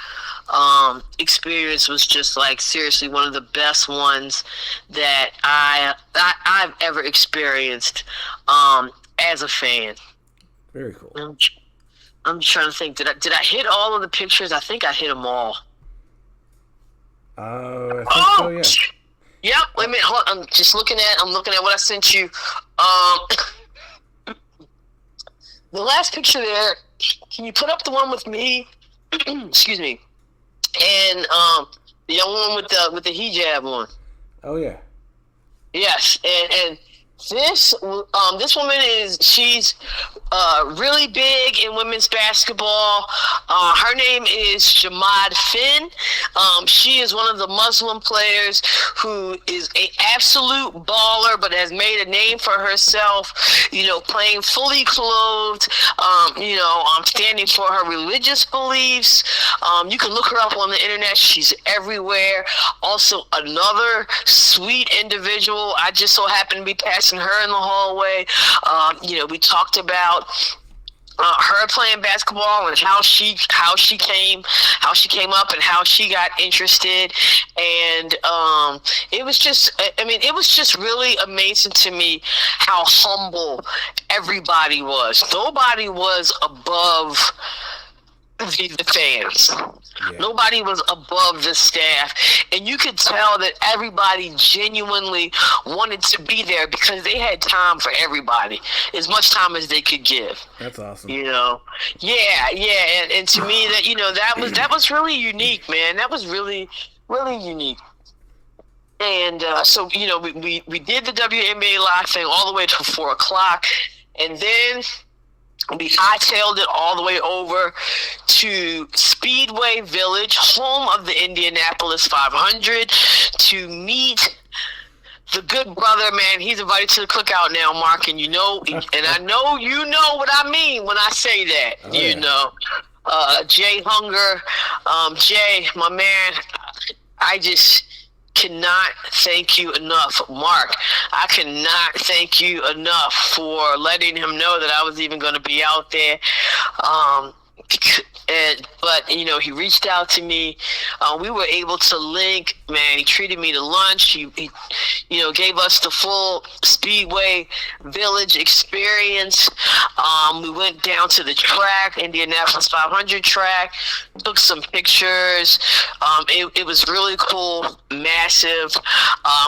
experience was just like seriously one of the best ones that I've ever experienced as a fan. Very cool. I'm just trying to think. Did I hit all of the pictures? I think I hit them all. I think so, yeah. Yep. Wait a minute. Hold on. I'm looking at what I sent you. The last picture there. Can you put up the one with me? Excuse me. And the young one with the hijab on. Oh yeah. Yes, and this woman she's really big in women's basketball. Her name is Jamad Finn. She is one of the Muslim players who is an absolute baller, but has made a name for herself. Playing fully clothed. Standing for her religious beliefs. You can look her up on the internet. She's everywhere. Also, another sweet individual. I just so happened to be passing her in the hallway. We talked about her playing basketball and how she came up and how she got interested, and it was just really amazing to me how humble everybody was. Nobody was above the fans. Yeah. Nobody was above the staff, and you could tell that everybody genuinely wanted to be there because they had time for everybody, as much time as they could give. That's awesome. Yeah, and to me that was really unique, man. That was really, really unique. And so we did the WNBA Live thing all the way till 4:00, and then we hightailed it all the way over to Speedway Village, home of the Indianapolis 500, to meet the good brother, man. He's invited to the cookout now, Mark, and and I know you know what I mean when I say that. Jay Hunger, Jay, my man, I just cannot thank you enough, Mark. I cannot thank you enough for letting him know that I was even going to be out there. But he reached out to me. We were able to link. Man, he treated me to lunch. He gave us the full Speedway Village experience. We went down to the track, Indianapolis 500 track, took some pictures. It was really cool, massive.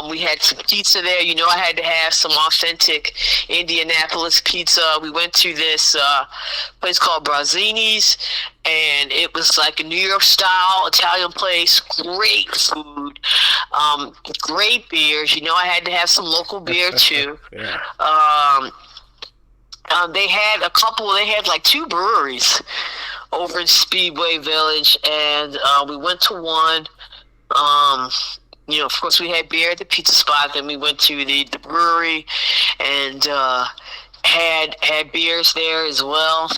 We had some pizza there. I had to have some authentic Indianapolis pizza. We went to this place called Brazzini's, and it was like a New York style Italian place. Great food, great beers. I had to have some local beer too. Yeah. They had like 2 breweries over in Speedway Village, and we went to one. Of course, we had beer at the pizza spot. Then we went to the brewery, and had beers there as well.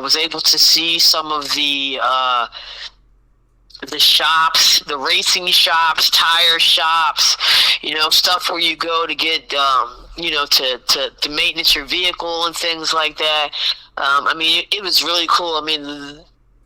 Was able to see some of the shops, the racing shops, tire shops, stuff where you go to get, to maintenance your vehicle and things like that. It was really cool.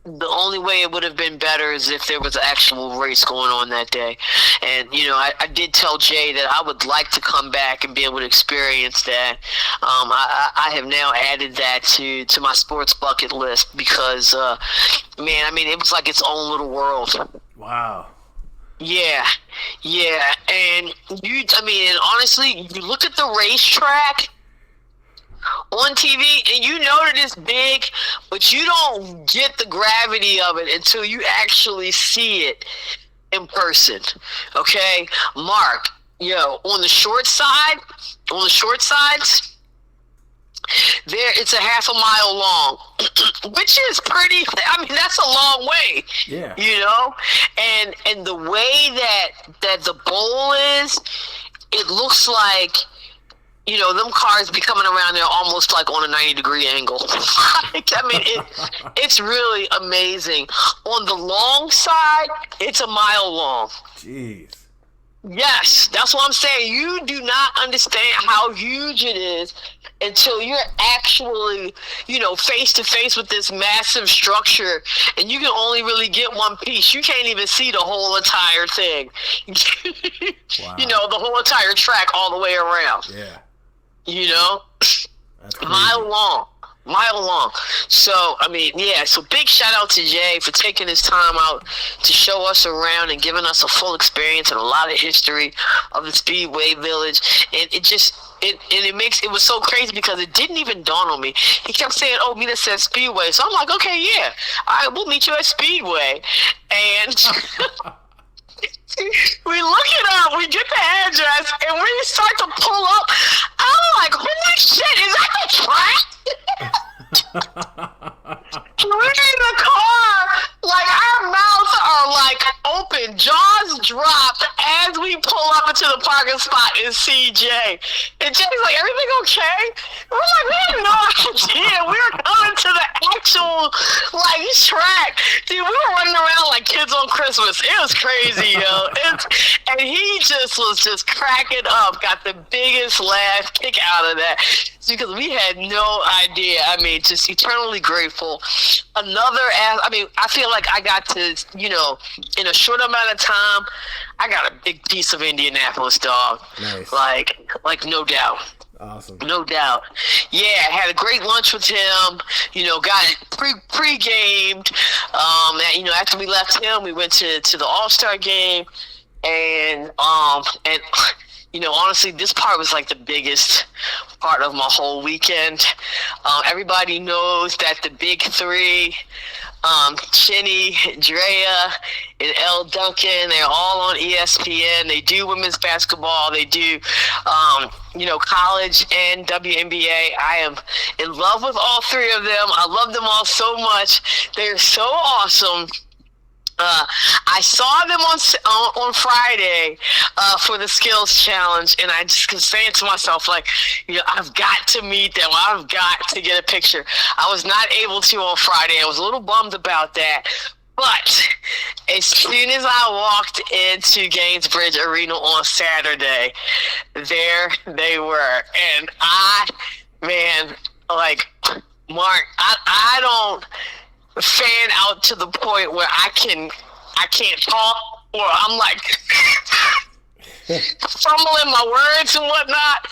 The only way it would have been better is if there was an actual race going on that day. And, I did tell Jay that I would like to come back and be able to experience that. I have now added that to my sports bucket list because, it was like its own little world. Wow. Yeah. And and honestly, you look at the racetrack on TV, and that it's big, but you don't get the gravity of it until you actually see it in person. Okay, Mark, on the short sides, there it's a half a mile long, which is pretty. That's a long way. Yeah. And the way that the bowl is, it looks like them cars be coming around there almost like on a 90-degree angle. It's really amazing. On the long side, it's a mile long. Jeez. Yes, that's what I'm saying. You do not understand how huge it is until you're actually, face to face with this massive structure, and you can only really get one piece. You can't even see the whole entire thing. Wow. The whole entire track all the way around. Yeah. That's crazy. Mile long. So, so big shout out to Jay for taking his time out to show us around and giving us a full experience and a lot of history of the Speedway Village. And it was so crazy because it didn't even dawn on me. He kept saying, "Oh, meet us at Speedway." So I'm like, "Okay, yeah, all right, we'll meet you at Speedway." And we look it up, we get the address, and we start to pull up. I'm like, "Holy shit, is that the track?" We're in the car, like our mouths are like open, jaws dropped as we pull up into the parking spot and see Jay. And Jay's like, "Everything okay?" We're like, "We had no idea. We were coming to the actual track." Dude, we were running around like kids on Christmas. It was crazy, yo. And he was just cracking up, got the biggest laugh, kick out of that. Because we had no idea. Just eternally grateful. I feel like I got to, in a short amount of time, I got a big piece of Indianapolis, dog. Nice. Like no doubt. Awesome. No doubt. Yeah, had a great lunch with him. Got it pre-gamed. After we left him, we went to the All-Star game, and honestly, this part was like the biggest part of my whole weekend. Everybody knows that the big three, Chinny, Drea, and Elle Duncan, they're all on ESPN. They do women's basketball. They do, college and WNBA. I am in love with all three of them. I love them all so much. They're so awesome. I saw them on Friday for the skills challenge, and I just was saying to myself, I've got to meet them. I've got to get a picture. I was not able to on Friday. I was a little bummed about that. But as soon as I walked into Gainesbridge Arena on Saturday, there they were. And Mark, I don't fan out to the point where I can't talk, or I'm like fumbling my words and whatnot.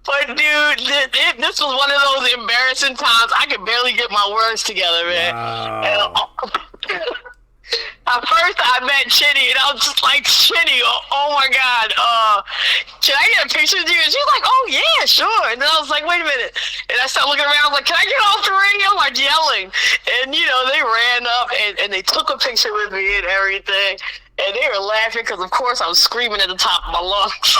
But dude, this was one of those embarrassing times. I could barely get my words together, man. Wow. At first, I met Chinny, and I was just like, "Chinny, oh my God, can I get a picture with you?" And she's like, "Oh yeah, sure." And then I was like, "Wait a minute," and I started looking around. I was like, "Can I get all three?" I'm like yelling, and they ran up and they took a picture with me and everything, and they were laughing because, of course, I was screaming at the top of my lungs.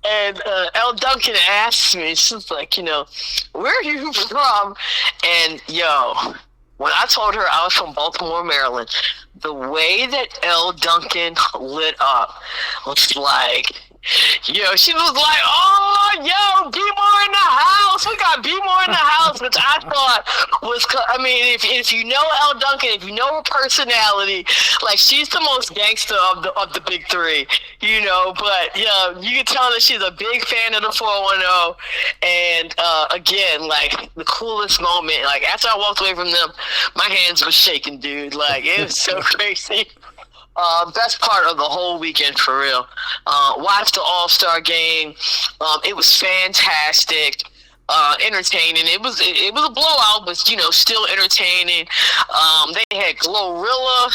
And Elle Duncan asked me, she's like, "Where are you from?" And when I told her I was from Baltimore, Maryland, the way that Elle Duncan lit up was like, she was like, "Oh, B-More in the house. We got B-More in the house," which I thought was, if you know Elle Duncan, if you know her personality, she's the most gangster of the big three, but, you can tell that she's a big fan of the 410, and, again, the coolest moment, after I walked away from them, my hands were shaking, dude, it was so crazy. Best part of the whole weekend, for real. Watched the All-Star game. It was fantastic. Entertaining. It was a blowout, but still entertaining. They had Glorilla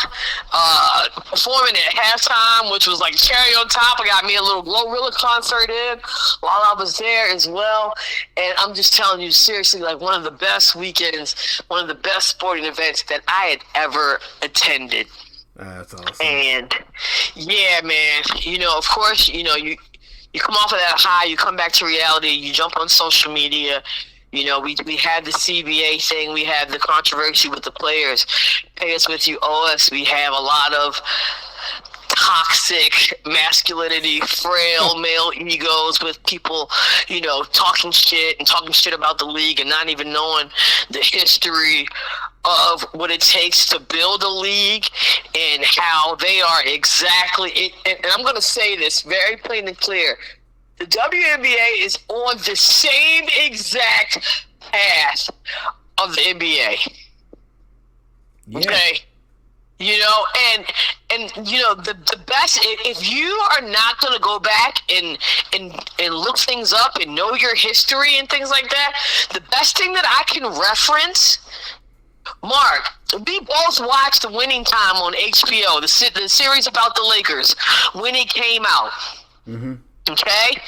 performing at halftime, which was like cherry on top. I got me a little Glorilla concert in while I was there as well. And I'm just telling you, seriously, one of the best weekends, one of the best sporting events that I had ever attended. That's awesome. And yeah, man, of course, you come off of that high, you come back to reality, you jump on social media. We had the CBA thing, we had the controversy with the players. Pay us what you owe us. We have a lot of toxic masculinity, frail male egos with people, talking shit about the league and not even knowing the history of what it takes to build a league and how they are exactly. And I'm going to say this very plain and clear. The WNBA is on the same exact path of the NBA. Yeah. Okay. The best, if you are not going to go back and look things up and know your history and things like that, the best thing that I can reference, Mark, we both watched The Winning Time on HBO, the series about the Lakers, when it came out. Mm-hmm. Okay?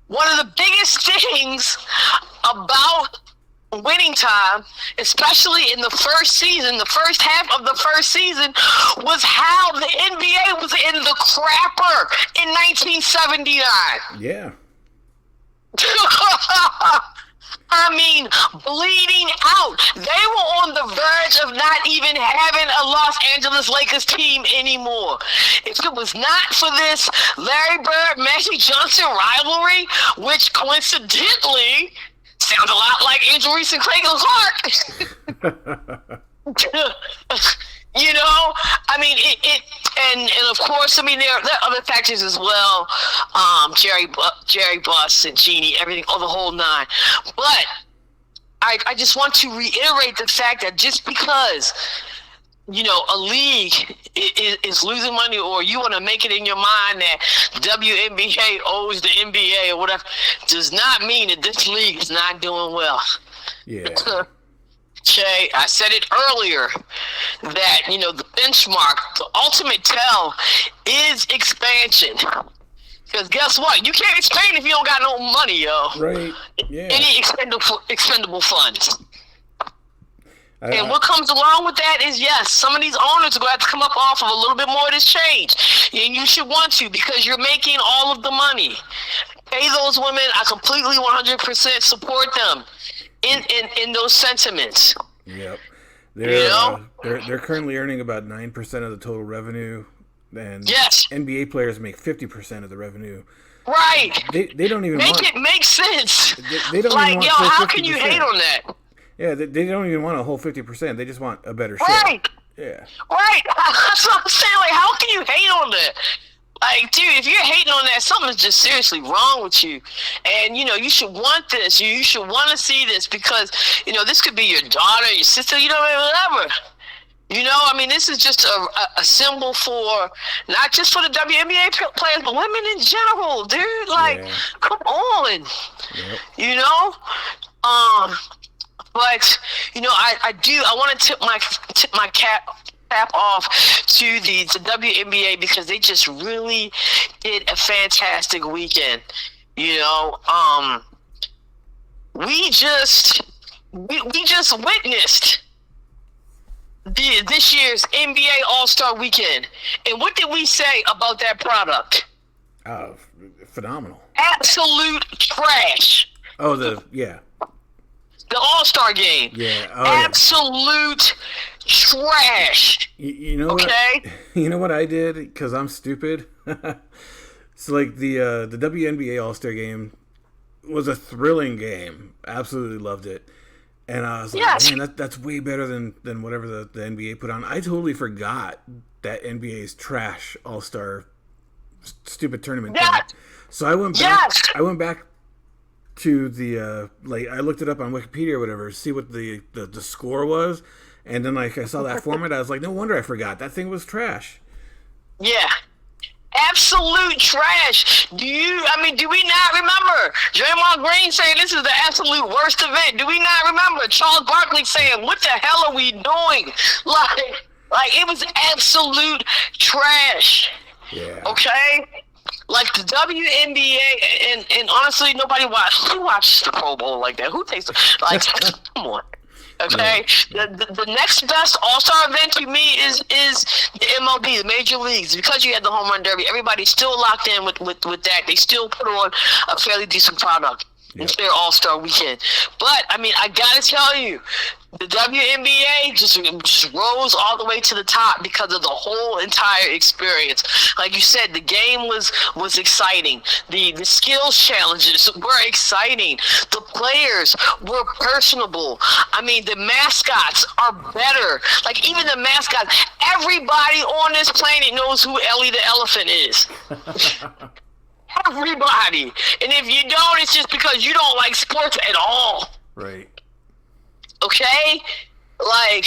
One of the biggest things about Winning Time, especially in the first half of the first season, was how the NBA was in the crapper in 1979. Yeah. I mean, bleeding out. They were on the verge of not even having a Los Angeles Lakers team anymore. If it was not for this Larry Bird, Magic Johnson rivalry, which coincidentally sounds a lot like Angel Reese and Craig Clark. I mean, and of course, I mean, there are other factors as well. Jerry Buss and Jeannie, everything, the whole nine. But I just want to reiterate the fact that just because, a league is losing money, or you want to make it in your mind that WNBA owes the NBA or whatever, does not mean that this league is not doing well. Yeah. Jay, I said it earlier that, the benchmark, the ultimate tell is expansion. Because guess what? You can't expand if you don't got no money, yo. Right. Yeah. Any expendable funds. And what comes along with that is, yes, some of these owners are going to have to come up off of a little bit more of this change. And you should want to, because you're making all of the money. Pay those women. I completely 100% support them in those sentiments. Yep. They're currently earning about 9% of the total revenue. And yes. NBA players make 50% of the revenue. Right. They don't even make it make sense. They don't even want how can you hate on that? Yeah, they don't even want a whole 50%. They just want a better share. Right. Yeah. Right. That's what I'm saying. Like, how can you hate on that? Like, dude, if you're hating on that, something's just seriously wrong with you. And, you should want this. You should want to see this because, this could be your daughter, your sister, whatever. I mean, this is just a symbol for, not just for the WNBA players, but women in general, dude. Like, come on. Yep. But, I want to tip my cap off to the WNBA because they just really did a fantastic weekend. We just witnessed this year's NBA All-Star Weekend. And what did we say about that product? Phenomenal. Absolute trash. Yeah. The All-Star game. Yeah. Absolute trash. You know okay? What? You know what I did? Because I'm stupid. So, like, the WNBA All-Star game was a thrilling game. Absolutely loved it. And I was like, man, that's way better than whatever the NBA put on. I totally forgot that NBA's trash All-Star stupid tournament thing. So I went back to the I looked it up on Wikipedia or whatever, see what the score was, and then I saw that format. I was like, no wonder I forgot. That thing was trash. Yeah. Absolute trash. Do we not remember Draymond Green saying this is the absolute worst event? Do we not remember Charles Barkley saying, what the hell are we doing? Like it was absolute trash. Yeah. Okay? Like the WNBA, and honestly, nobody watched. Who watches the Pro Bowl like that? Who takes come on. Okay, the next best All-Star event to me is the MLB, the Major Leagues, because you had the Home Run Derby. Everybody's still locked in with that. They still put on a fairly decent product. Yep. It's their All-Star weekend. But, I mean, I got to tell you, the WNBA just rose all the way to the top because of the whole entire experience. Like you said, the game was exciting. The skills challenges were exciting. The players were personable. I mean, the mascots are better. Like, even the mascots, everybody on this planet knows who Ellie the Elephant is. Everybody. And if you don't, it's just because you don't like sports at all. Right. Okay? Like,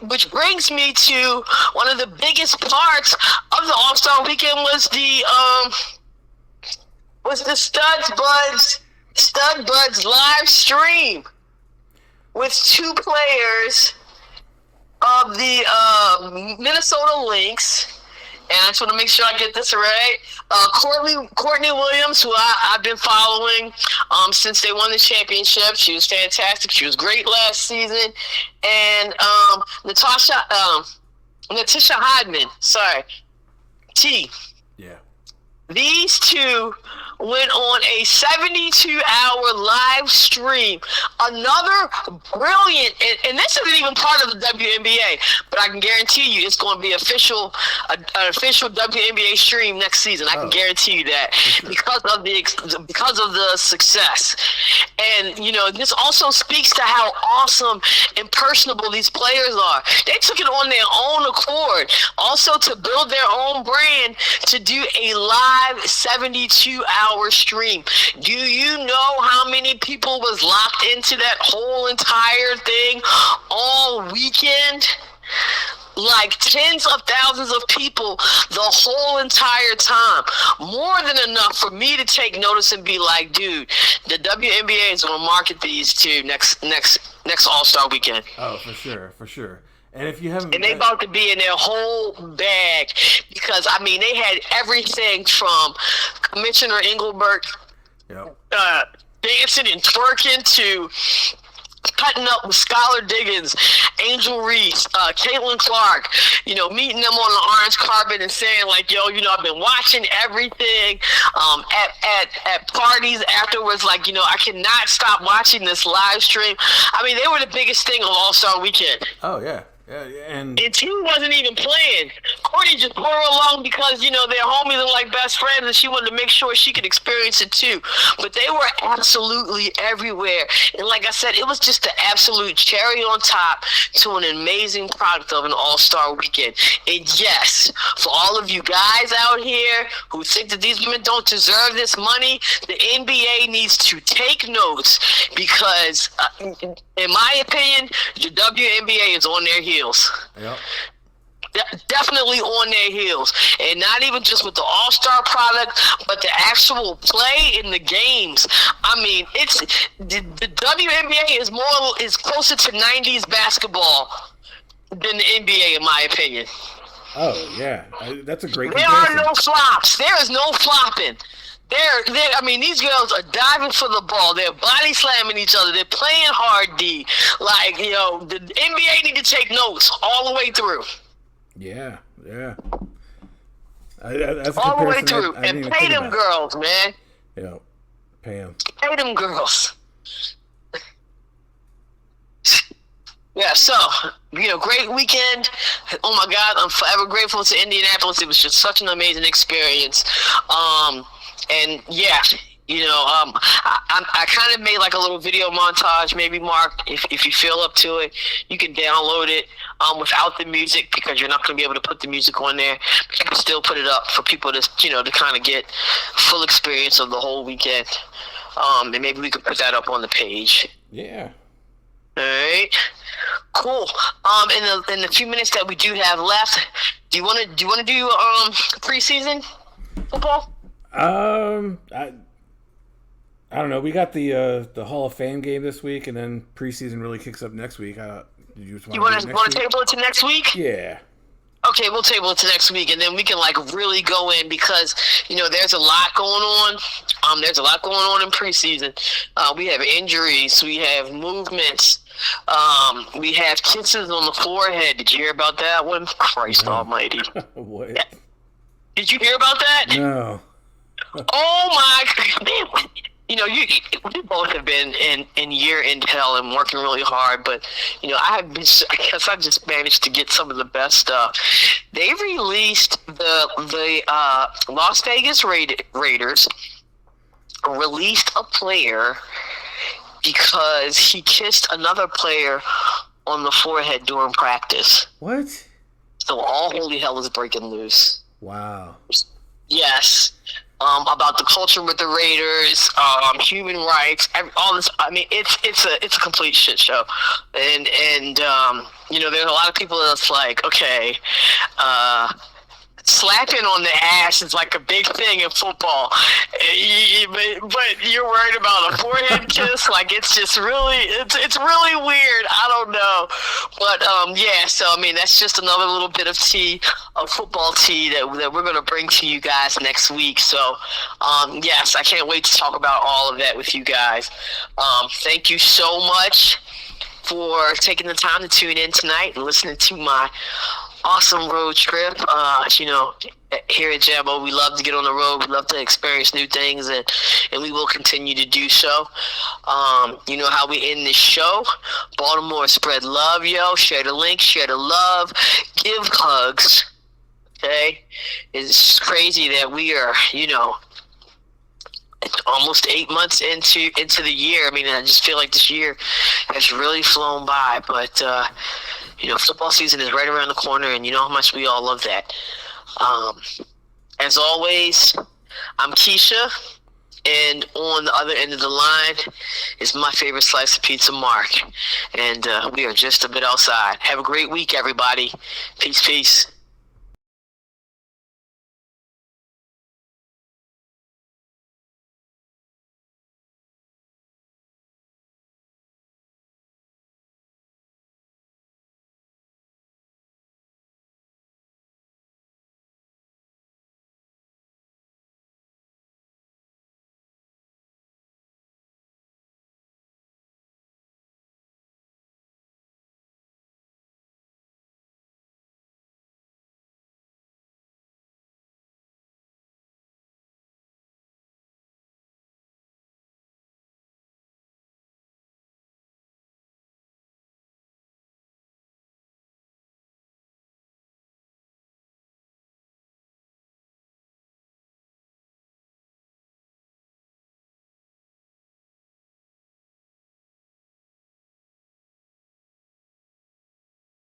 which brings me to one of the biggest parts of the All-Star weekend was the Stud Buds live stream with two players of the Minnesota Lynx. And I just want to make sure I get this right. Courtney Williams, who I've been following since they won the championship. She was fantastic. She was great last season. And Natasha Hodman. Sorry. T. Yeah. These two went on a 72-hour live stream. Another brilliant, and this isn't even part of the WNBA, but I can guarantee you it's going to be an official WNBA stream next season. I can guarantee you that because of the success. And you know, this also speaks to how awesome and personable these players are. They took it on their own accord, also to build their own brand, to do a live 72-hour stream. Do you know how many people was locked into that whole entire thing all weekend? Like tens of thousands of people the whole entire time. More than enough for me to take notice and be like, dude, the WNBA is going to market these two next All-Star weekend. Oh, for sure. And if you haven't, and they about to be in their whole bag because I mean they had everything from Commissioner Engelbert dancing and twerking to cutting up with Skylar Diggins, Angel Reese, Caitlin Clark, you know, meeting them on the orange carpet and saying like, yo, you know, I've been watching everything at parties afterwards, like, you know, I cannot stop watching this live stream. I mean, they were the biggest thing of All-Star Weekend. Oh, yeah. And T wasn't even playing. Courtney just brought her along because, you know, they're homies and like best friends, and she wanted to make sure she could experience it too. But they were absolutely everywhere. And like I said, it was just the absolute cherry on top to an amazing product of an All-Star weekend. And yes, for all of you guys out here who think that these women don't deserve this money, the NBA needs to take notes because, in my opinion, the WNBA is on their heels. Yep. Definitely on their heels, and not even just with the All-Star product, but the actual play in the games. I mean, it's the WNBA is closer to 90s basketball than the NBA, in my opinion. Oh yeah, that's a great. There are no flops. There is no flopping. I mean, these girls are diving for the ball. They're body slamming each other. They're playing hard D. Like, you know, the NBA need to take notes all the way through. Yeah. That's all the way through. And pay them girls, man. Yeah, pay them. Pay them girls. Yeah, so, you know, great weekend. Oh, my God, I'm forever grateful to Indianapolis. It was just such an amazing experience. And yeah, you know, I kind of made like a little video montage. Maybe Mark, if you feel up to it, you can download it without the music because you're not going to be able to put the music on there. But you can still put it up for people to, you know, to kind of get full experience of the whole weekend. And maybe we could put that up on the page. Yeah. All right. Cool. In the few minutes that we do have left, do you want to do preseason football? I don't know. We got the Hall of Fame game this week, and then preseason really kicks up next week. Did you want to table it to next week? Yeah. Okay, we'll table it to next week, and then we can like really go in because you know there's a lot going on. There's a lot going on in preseason. We have injuries, we have movements, we have kisses on the forehead. Did you hear about that one? Christ Almighty! What? Yeah. Did you hear about that? No. Oh my God. You know, we both have been in year end hell and working really hard, but you know, I guess I just managed to get some of the best stuff. They released the Las Vegas Raiders released a player because he kissed another player on the forehead during practice. What? So all holy hell is breaking loose. Wow. Yes. About the culture with the Raiders, human rights, all this. I mean, it's a complete shit show, and you know, there's a lot of people that's like, okay, slapping on the ass is like a big thing in football, but you're worried about a forehead kiss. Like, it's just really, it's really weird. I don't know, but yeah. So I mean, that's just another little bit of tea, of football tea that we're gonna bring to you guys next week. So yes, I can't wait to talk about all of that with you guys. Thank you so much for taking the time to tune in tonight and listening to my awesome road trip. You know, here at Jabo, we love to get on the road. We love to experience new things, and we will continue to do so. You know how we end this show. Baltimore, spread love, yo. Share the link, share the love, give hugs. Okay? It's crazy that we are, you know, almost 8 months into the year. I mean, I just feel like this year has really flown by, but you know, football season is right around the corner, and you know how much we all love that. As always, I'm Keisha, and on the other end of the line is my favorite slice of pizza, Mark, and we are just a bit outside. Have a great week, everybody. Peace, peace.